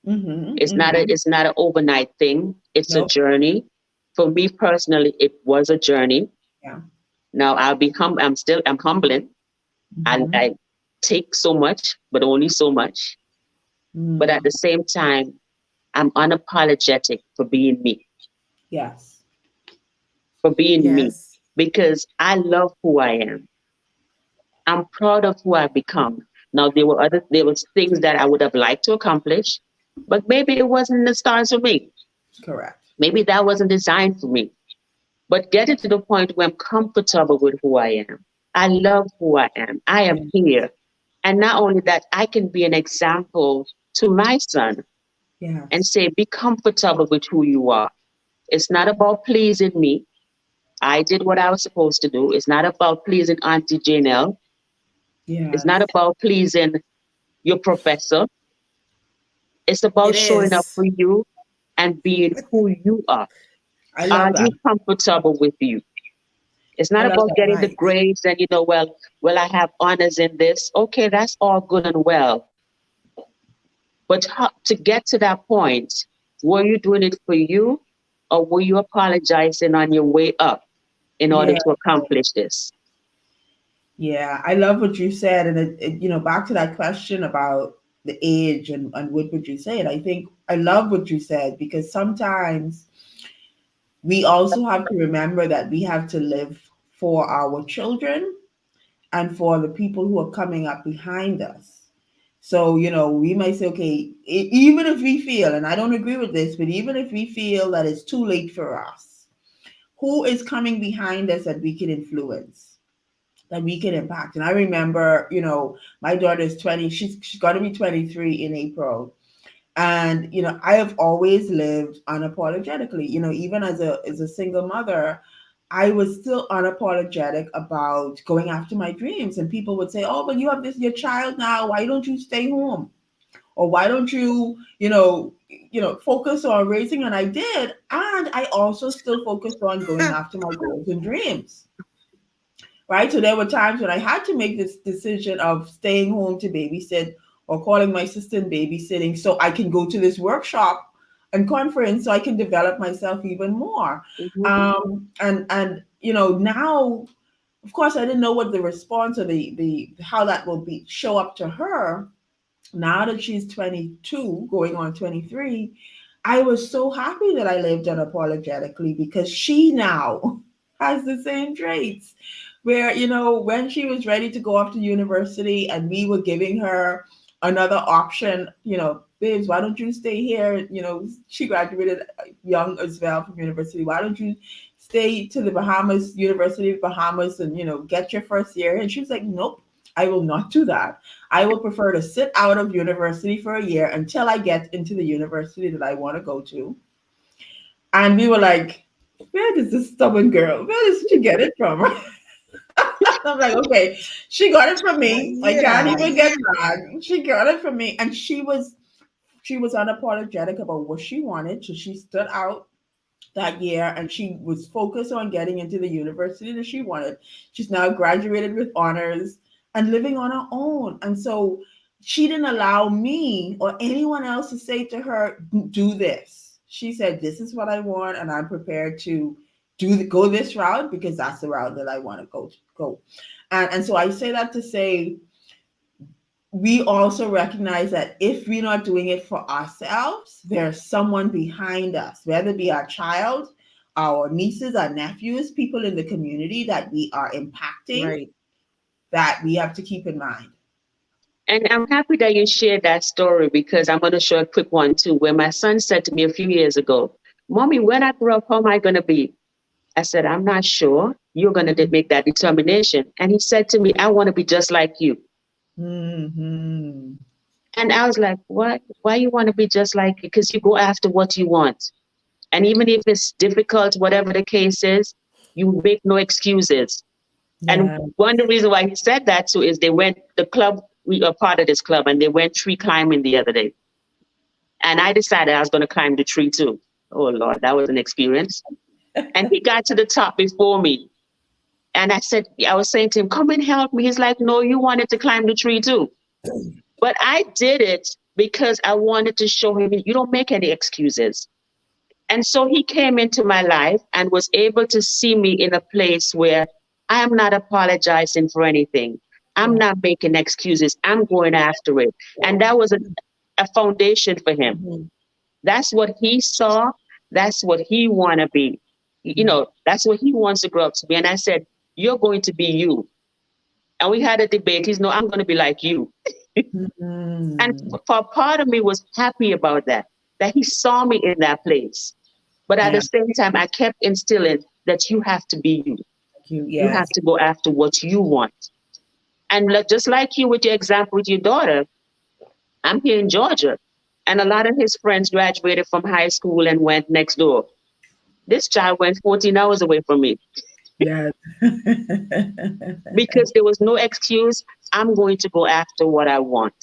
Mm-hmm, It's not a mm-hmm. it's not an overnight thing. It's a Nope. journey. For me personally, it was a journey. Yeah. Now I'm humbling, and Mm-hmm. I take so much, but only so much. But at Mm. the same time, I'm unapologetic for being me, Yes. for being me, Yes. because I love who I am. I'm proud of who I've become. Now there was things that I would have liked to accomplish, but maybe it wasn't in the stars for me. Correct. Maybe that wasn't designed for me. But getting to the point where I'm comfortable with who I am. I love who I am. I am Yeah. here. And not only that, I can be an example to my son and Yes. say, be comfortable with who you are. It's not about pleasing me. I did what I was supposed to do. It's not about pleasing Auntie Janelle. It's not Yes. about pleasing your professor. It's It about showing up is. for you and being who you are. I Are love that. you comfortable with you? It's I not love about that. getting the Right. grades and well, I have honors in this. Okay, that's all good and well. But to get to that point, were you doing it for you, or were you apologizing on your way up in order Yeah. to accomplish this? Yeah, I love what you said, and back to that question about the age and what would you say? And I think I love what you said because sometimes we also have to remember that we have to live for our children and for the people who are coming up behind us. So, we might say, okay, even if we feel, and I don't agree with this, but even if we feel that it's too late for us, who is coming behind us that we can influence, that we can impact? And I remember, my daughter's 20, she's going to be 23 in April. And, I have always lived unapologetically, even as a single mother, I was still unapologetic about going after my dreams. And people would say, oh, but you have your child now. Why don't you stay home? Or why don't you, focus on raising? And I did. And I also still focused on going after my goals and dreams. Right. So there were times when I had to make this decision of staying home to babysit or calling my sister and babysitting so I can go to this workshop and conference so I can develop myself even more. Mhm. And now, of course, I didn't know what the response or the how that will be show up to her. Now that she's 22, going on 23, I was so happy that I lived unapologetically because she now has the same traits. Where, when she was ready to go off to university and we were giving her another option, babes, why don't you stay here? She graduated young as well from university. Why don't you stay to the Bahamas, University of Bahamas, and, get your first year? And she was like, nope, I will not do that. I will prefer to sit out of university for a year until I get into the university that I want to go to. And we were like, where does this stubborn girl, where does she get it from? I'm like, okay, she got it from me. I can't Yeah. even get mad. She got it from me. And she was unapologetic about what she wanted. So she stood out that year and she was focused on getting into the university that she wanted. She's now graduated with honors and living on her own. And so she didn't allow me or anyone else to say to her, do this. She said, this is what I want, and I'm prepared to go this route because that's the route that I want to go. And so I say that to say we also recognize that if we're not doing it for ourselves, there's someone behind us, whether it be our child, our nieces, our nephews, people in the community that we are impacting, Right. that we have to keep in mind. And I'm happy that you shared that story because I'm going to show a quick one too, where my son said to me a few years ago, Mommy, when I grow up, how am I going to be? I said, I'm not sure. You're going to make that determination. And he said to me, I want to be just like you. Mm-hmm. And I was like, what? Why you want to be just like you? Because you go after what you want. And even if it's difficult, whatever the case is, you make no excuses. And Yeah. one of the reasons why he said that too is the club, we are part of this club, and they went tree climbing the other day. And I decided I was going to climb the tree too. Oh Lord, that was an experience. And he got to the top before me. And I was saying to him, come and help me. He's like, no, you wanted to climb the tree too. But I did it because I wanted to show him you don't make any excuses. And so he came into my life and was able to see me in a place where I am not apologizing for anything. I'm Yeah. not making excuses. I'm going after it. And that was a foundation for him. Mhm. That's what he saw. That's what he want to be. That's what he wants to grow up to be. And I said, you're going to be you. And we had a debate. He's no, I'm going to be like you. And Mhm. for part of me was happy about that he saw me in that place. But at the Yeah. same time, I kept instilling that you have to be you. Thank you. You have Yes. to go after what you want. And just like you with your example with your daughter, I'm here in Georgia. And a lot of his friends graduated from high school and went next door. This child went 14 hours away from me Yes. because there was no excuse. I'm going to go after what I want.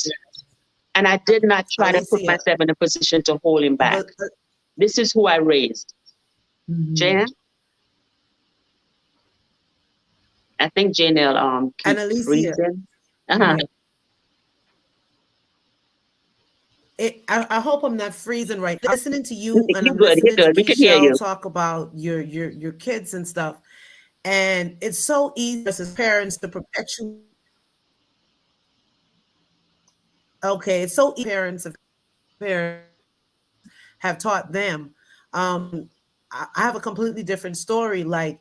And I did not try to put Alicia, myself in a position to hold him back. but This is who I raised. Mhm. Jan, I think Janelle and keep Alicia, freezing. Uh-huh. Yeah. I hope I'm not freezing right. Listening to you, and You I'm good, you're listening to good. We can hear Keishel you. talk about your kids and stuff. And it's so easy as parents to perpetuate. Okay, it's so easy parents have taught them. I have a completely different story. Like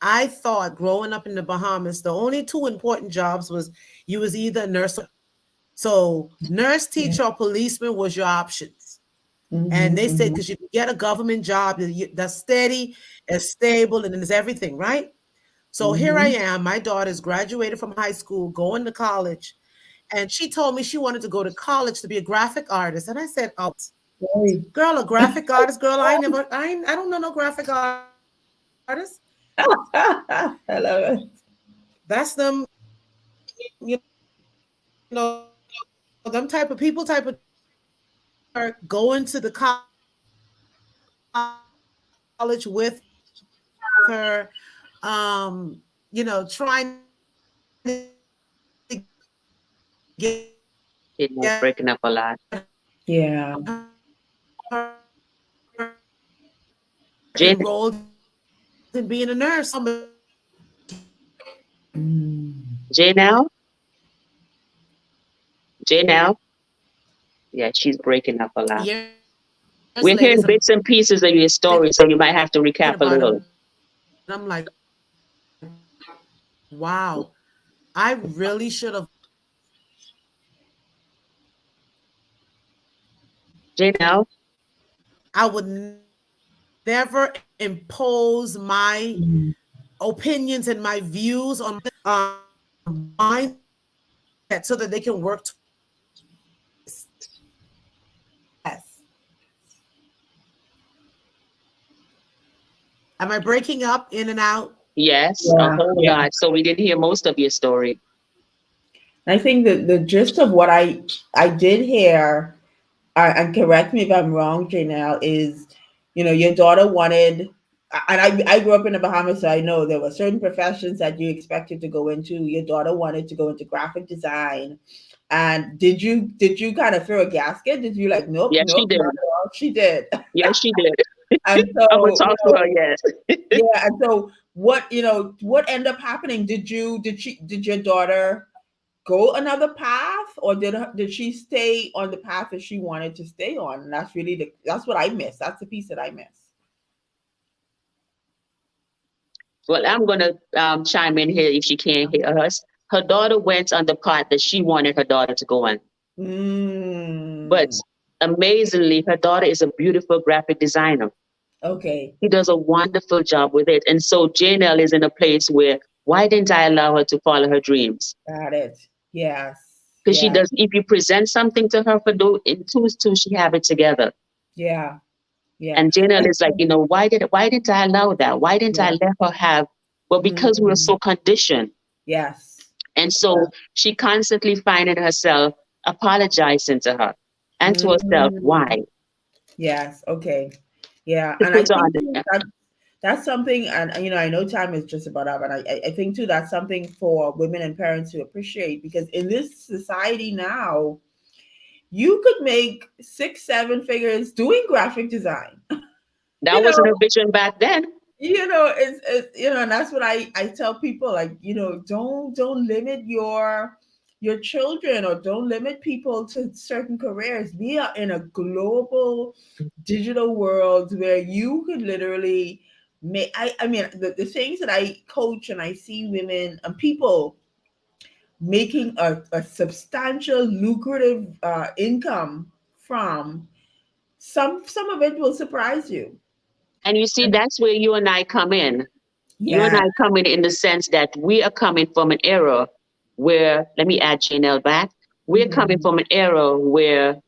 I thought growing up in the Bahamas, the only two important jobs was you was either a nurse or so nurse, Yeah. teacher, or policeman was your options. And they said Mm-hmm. because you can get a government job that's steady, is stable, and then there's everything, right? So here I Mm-hmm. am. My daughter's graduated from high school, going to college, and she told me she wanted to go to college to be a graphic artist. And I said, "Oh, Right. girl, a graphic artist, girl, I don't know no graphic artist. I love it. That's them, you know, them type of people, type of are going to the college with her, trying to get She's not breaking up a lot. Yeah. her Jan, enrolled in being a nurse. Mm. Janelle, Janelle. Yeah, she's breaking up a lot. Years We're later, hearing so I'm bits and pieces of your story, thinking so you might have to recap a about it. little. And I'm like, wow, I really should have. Janelle, I would never impose my Mm. opinions and my views on mindset so that they can work. Yes. Am I breaking up in and out? yes, a Yeah. whole Yeah. lot. So we didn't hear most of your story. I think that the gist of what I did hear, and correct me if I'm wrong, Janelle, is your daughter wanted, and I grew up in the Bahamas, so I know there were certain professions that you expected to go into. Your daughter wanted to go into graphic design, and did you kind of throw a gasket? Did you like, nope, Yes, she nope, did. not at all? She did, Yes, she did. and I'm gonna so talk to her. Yes. yeah, and so what ended up happening? Did your daughter go another path, or did she stay on the path that she wanted to stay on? And that's what I miss. That's the piece that I miss. Well, I'm gonna chime in here if she can't hear us. Her daughter went on the path that she wanted her daughter to go on, but Mm, amazingly, her daughter is a beautiful graphic designer. okay, She does a wonderful job with it, and so Janelle is in a place where why didn't I allow her to follow her dreams? got it. Yes, Because she yeah, does. If you present something to her for do in two, she have it together. yeah, yeah, And Janelle and is like, why didn't I allow that? Why didn't I yeah, let her have? Well, because we were mm, so conditioned. yes, And yeah, so she constantly finding herself apologizing to her and to herself. mm, Why? yes, okay, yeah, To and I put on think that's something, and I know time is just about up, and I think too that's something for women and parents to appreciate, because in this society now, you could make 6 7 figures doing graphic design. you that know wasn't a vision back then. it's and that's what I tell people, like, don't limit your children, or don't limit people to certain careers. We are in a global digital world where you could literally make, I mean, the things that I coach, and I see women and people making a substantial lucrative income from, some of it will surprise you. And you see, that's where you and I come in. You and Yeah. I come in the sense that we are coming from an era where, let me add Janelle back. We're coming Mhm. from an era where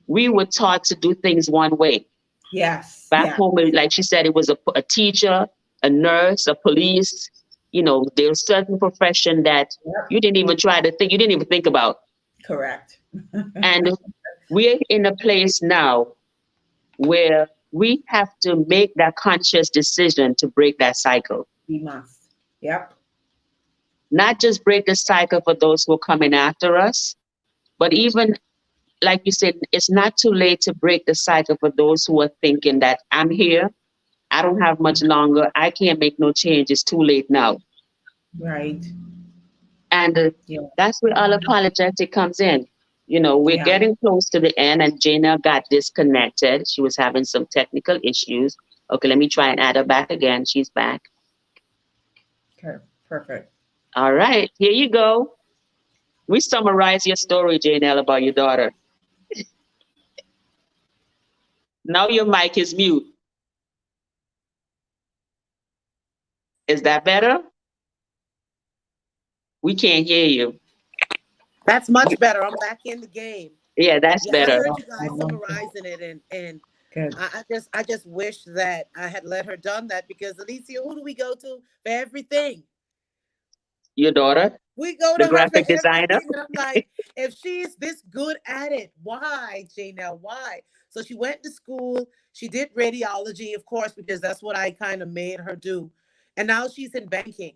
we were taught to do things one way. Yes. Back Yeah. home, like she said, it was a teacher, a nurse, a police. There's certain profession that Yep. you didn't even try to think, you didn't even think about. Correct. And we're in a place now where we have to make that conscious decision to break that cycle. We must. Yep. Not just break the cycle for those who are coming after us, but even like you said, it's not too late to break the cycle for those who are thinking that I'm here, I don't have much longer. I can't make no change. It's too late now. Right. And Yeah. that's where all apologetic comes in. You know, we're Yeah. getting close to the end, and Jana got disconnected. She was having some technical issues. Okay, let me try and add her back again. She's back. Okay. Perfect. All right, here you go. We summarize your story, Janelle, about your daughter. Now your mic is mute. Is that better? We can't hear you. That's much better. I'm back in the game. Yeah, that's Yeah, I better. heard Oh, you I guys love that. summarizing it, and Good. I just wish that I had let her done that, because Alicia, who do we go to for everything? Your daughter, We go to the her for graphic designer. everything. And I'm like, if she's this good at it, why, Janelle? Why? So she went to school. She did radiology, of course, because that's what I kind of made her do. And now she's in banking.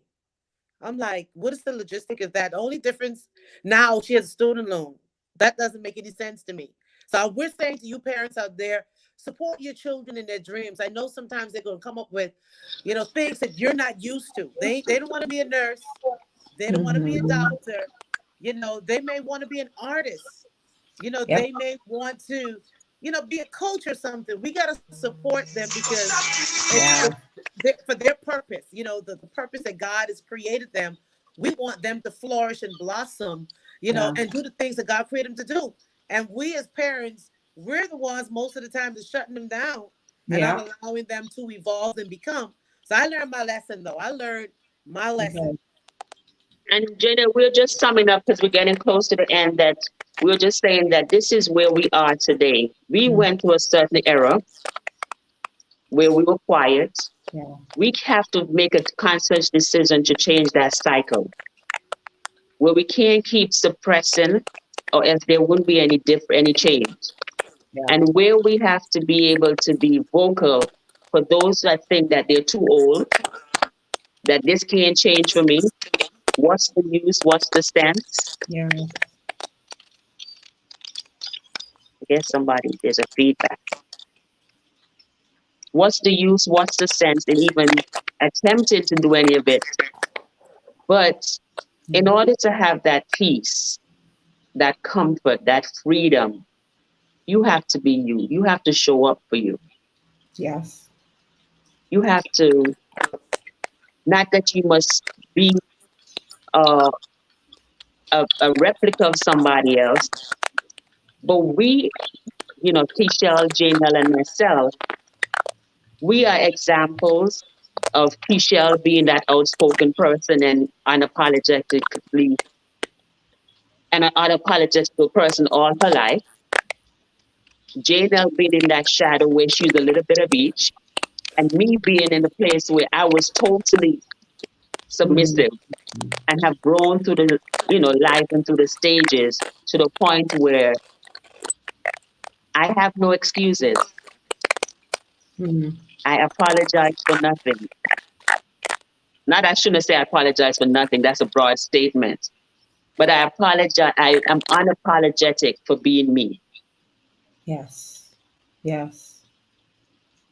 I'm like, what is the logistic of that? The only difference now, she has a student loan. That doesn't make any sense to me. So we're saying to you parents out there, support your children in their dreams. I know sometimes they're going to come up with, things that you're not used to. They don't want to be a nurse. They don't want to be a Mm-hmm. doctor. They may want to be an artist. Yep. They may want to, be a coach or something. We got to support them, because it's Yeah. for their purpose, the purpose that God has created them. We want them to flourish and blossom, Yeah. and do the things that God created them to do. And we as parents, we're the ones most of the time that's shutting them down and not Yeah. allowing them to evolve and become. So I learned my lesson, though. I learned my lesson. Okay. And Jada, we're just summing up because we're getting close to the end. That we're just saying that this is where we are today. We Mm. went through a certain era where we were quiet. Yeah. We have to make a conscious decision to change that cycle, where we can't keep suppressing, or else there wouldn't be any change. Yeah. And where we have to be able to be vocal for those that think that they're too old, that this can't change for me. What's the use? What's the sense? Yeah. I guess there's a feedback. What's the use? What's the sense in even attempting to do any of it? But in Mhm. order to have that peace, that comfort, that freedom, you have to be you. You have to show up for you. Yes. You have to, not that you must be uh, a replica of somebody else, but we, Keishel, Janelle, and myself, we are examples of Keishel being that outspoken person and unapologetically and an unapologetic person all her life. Janelle being in that shadow where she's a little bit of each, and me being in the place where I was totally Mm. submissive and have grown through the life and through the stages to the point where I have no excuses. Mm. I apologize for nothing. Not I shouldn't say I apologize for nothing. That's a broad statement. But I apologize. I am unapologetic for being me. Yes. Yes.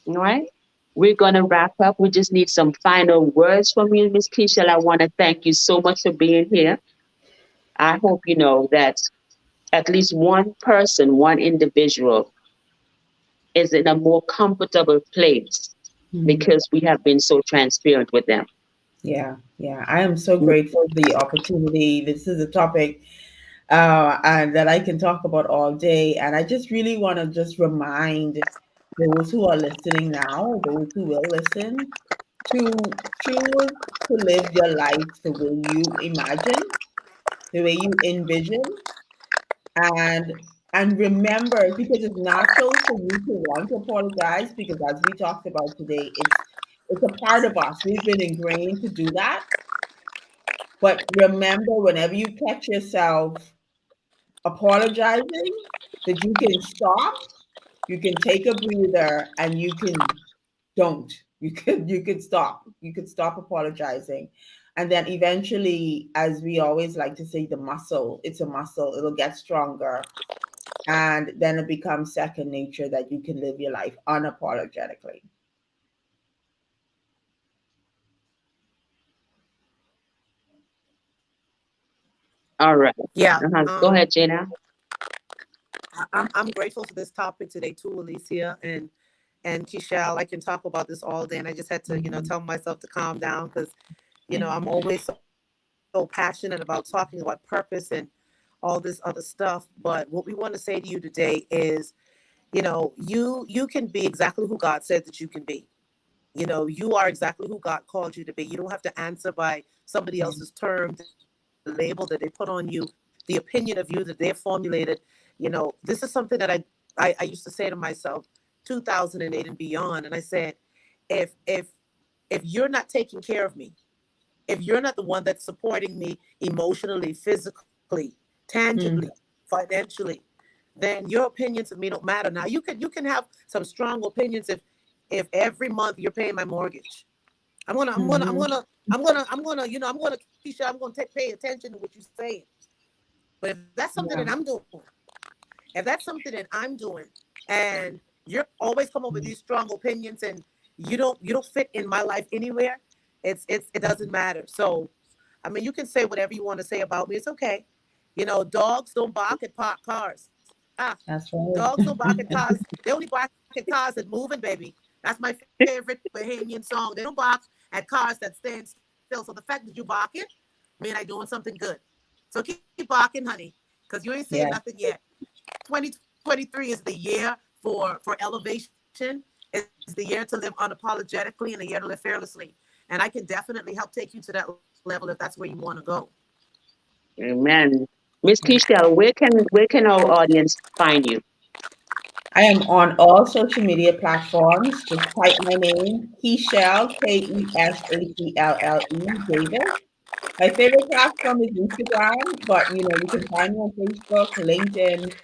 All right. We're gonna wrap up. We just need some final words from you, Miss Keisha. I want to thank you so much for being here. I hope you know that at least one person, one individual is in a more comfortable place Mm. because we have been so transparent with them. Yeah. Yeah. I am so grateful for the opportunity. This is a topic and that I can talk about all day. And I just really want to just remind those who are listening now, those who will listen, to choose to live your life the way you imagine, the way you envision, and remember, because it's natural for you to want to apologize, because as we talked about today, it's a part of us. We've been ingrained to do that. But remember, whenever you catch yourself apologizing, that you can stop, you can take a breather, and you can don't. You can stop. You could stop apologizing. And then eventually, as we always like to say, the muscle, it's a muscle, it'll get stronger. And then it becomes second nature that you can live your life unapologetically. All right. Yeah. Go ahead, Gina. I'm grateful for this topic today too, Alicia and Kishal. I can talk about this all day, and I just had to, tell myself to calm down because, I'm always so passionate about talking about purpose and all this other stuff. But what we want to say to you today is, you can be exactly who God said that you can be. You are exactly who God called you to be. You don't have to answer by somebody else's terms, the label that they put on you, the opinion of you that they've formulated. This is something that I used to say to myself 2008 and beyond. And I said, if you're not taking care of me, if you're not the one that's supporting me emotionally, physically, tangibly, Mm. financially, then your opinions of me don't matter. Now you can have some strong opinions if every month you're paying my mortgage. Mhm. I'm gonna, Keisha, I'm gonna pay attention to what you're saying. But if that's something that Yeah. I'm doing, if that's something that I'm doing, and you're always come up with these strong opinions, and you don't fit in my life anywhere, it doesn't matter. So, I mean, you can say whatever you want to say about me. It's okay. Dogs don't bark at parked cars. Ah, That's dogs don't bark at right. cars. They only bark at cars that moving, baby. That's my favorite Bahamian song. They don't bark at cars that stand still. So the fact that you barking, mean I doing something good. So keep barking, honey, because you ain't seeing Yeah. nothing yet. 2023 is the year for elevation. Is the year to live unapologetically and the year to live fearlessly. And I can definitely help take you to that level if that's where you want to go. Amen. Miss Keisha, where can our audience find you? I am on all social media platforms. Just type my name, Keshell, Keshelle, Davis. My favorite platform is Instagram, but you can find me on Facebook, LinkedIn,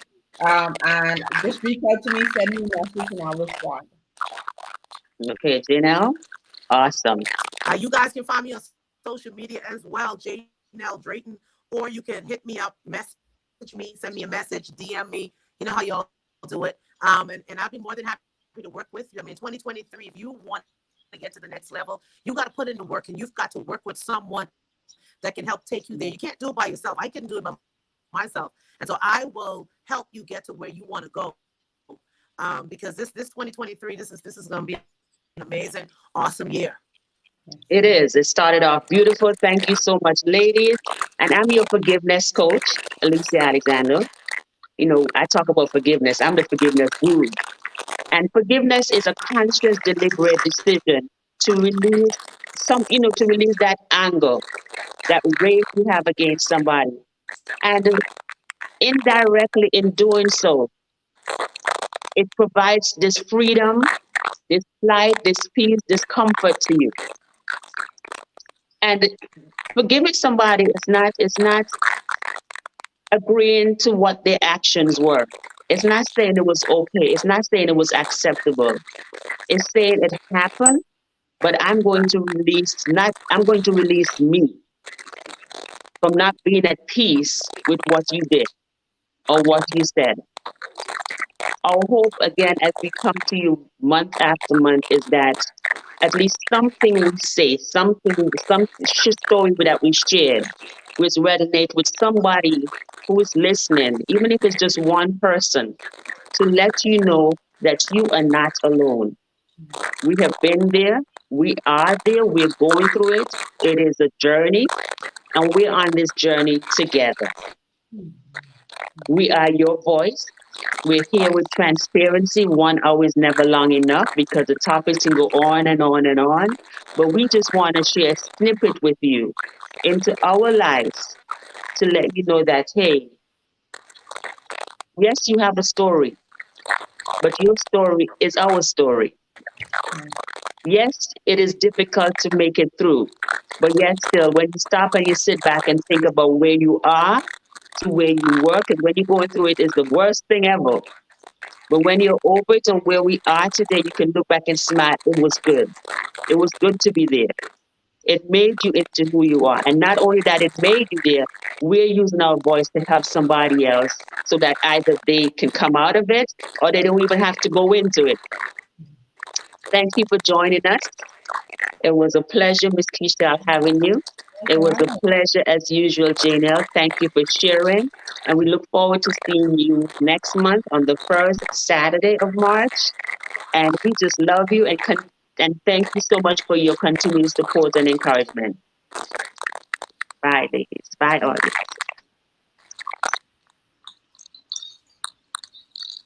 and just reach out to me, send me a message, and I'll respond. Okay, Janelle. Awesome. You guys can find me on social media as well, Janelle Drayton, or you can hit me up, message me, send me a message, DM me. You know how y'all do it. And I'll be more than happy to work with you. I mean, 2023, if you want to get to the next level, you got to put in the work, and you've got to work with someone that can help take you there. You can't do it by yourself. I couldn't do it by myself. And so I will help you get to where you want to go. Because this 2023, this is going to be an amazing, awesome year. It is. It started off beautiful. Thank you so much, ladies. And I'm your forgiveness coach, Alicia Alexander. I talk about forgiveness. I'm the forgiveness guru. And forgiveness is a conscious, deliberate decision to release to release that anger, that rage you have against somebody. And indirectly in doing so, it provides this freedom, this light, this peace, this comfort to you. And forgiving somebody is not agreeing to what their actions were. It's not saying it was okay. It's not saying it was acceptable. It's saying it happened, but I'm going to release me from not being at peace with what you did or what you said. Our hope again as we come to you month after month is that at least something we say, some story that we shared, which resonate with somebody who is listening, even if it's just one person, to let you know that you are not alone. We have been there, we are there, we're going through it. It is a journey, and we're on this journey together. We are your voice. We're here with transparency. 1 hour is never long enough because the topics can go on and on and on. But we just want to share a snippet with you into our lives to let you know that, hey, yes, you have a story, but your story is our story. Yes, it is difficult to make it through. But yet, still, when you stop and you sit back and think about where you are to where you work, and when you're going through it, is the worst thing ever. But when you're over it and where we are today, you can look back and smile. It was good. It was good to be there. It made you into who you are. And not only that, it made you there, we're using our voice to help somebody else so that either they can come out of it or they don't even have to go into it. Thank you for joining us. It was a pleasure, Miss Keisha, having you. That's It was a right. pleasure as usual, Janelle. Thank you for sharing. And we look forward to seeing you next month on the first Saturday of March. And we just love you and thank you so much for your continued support and encouragement. Bye, ladies. Bye, audience.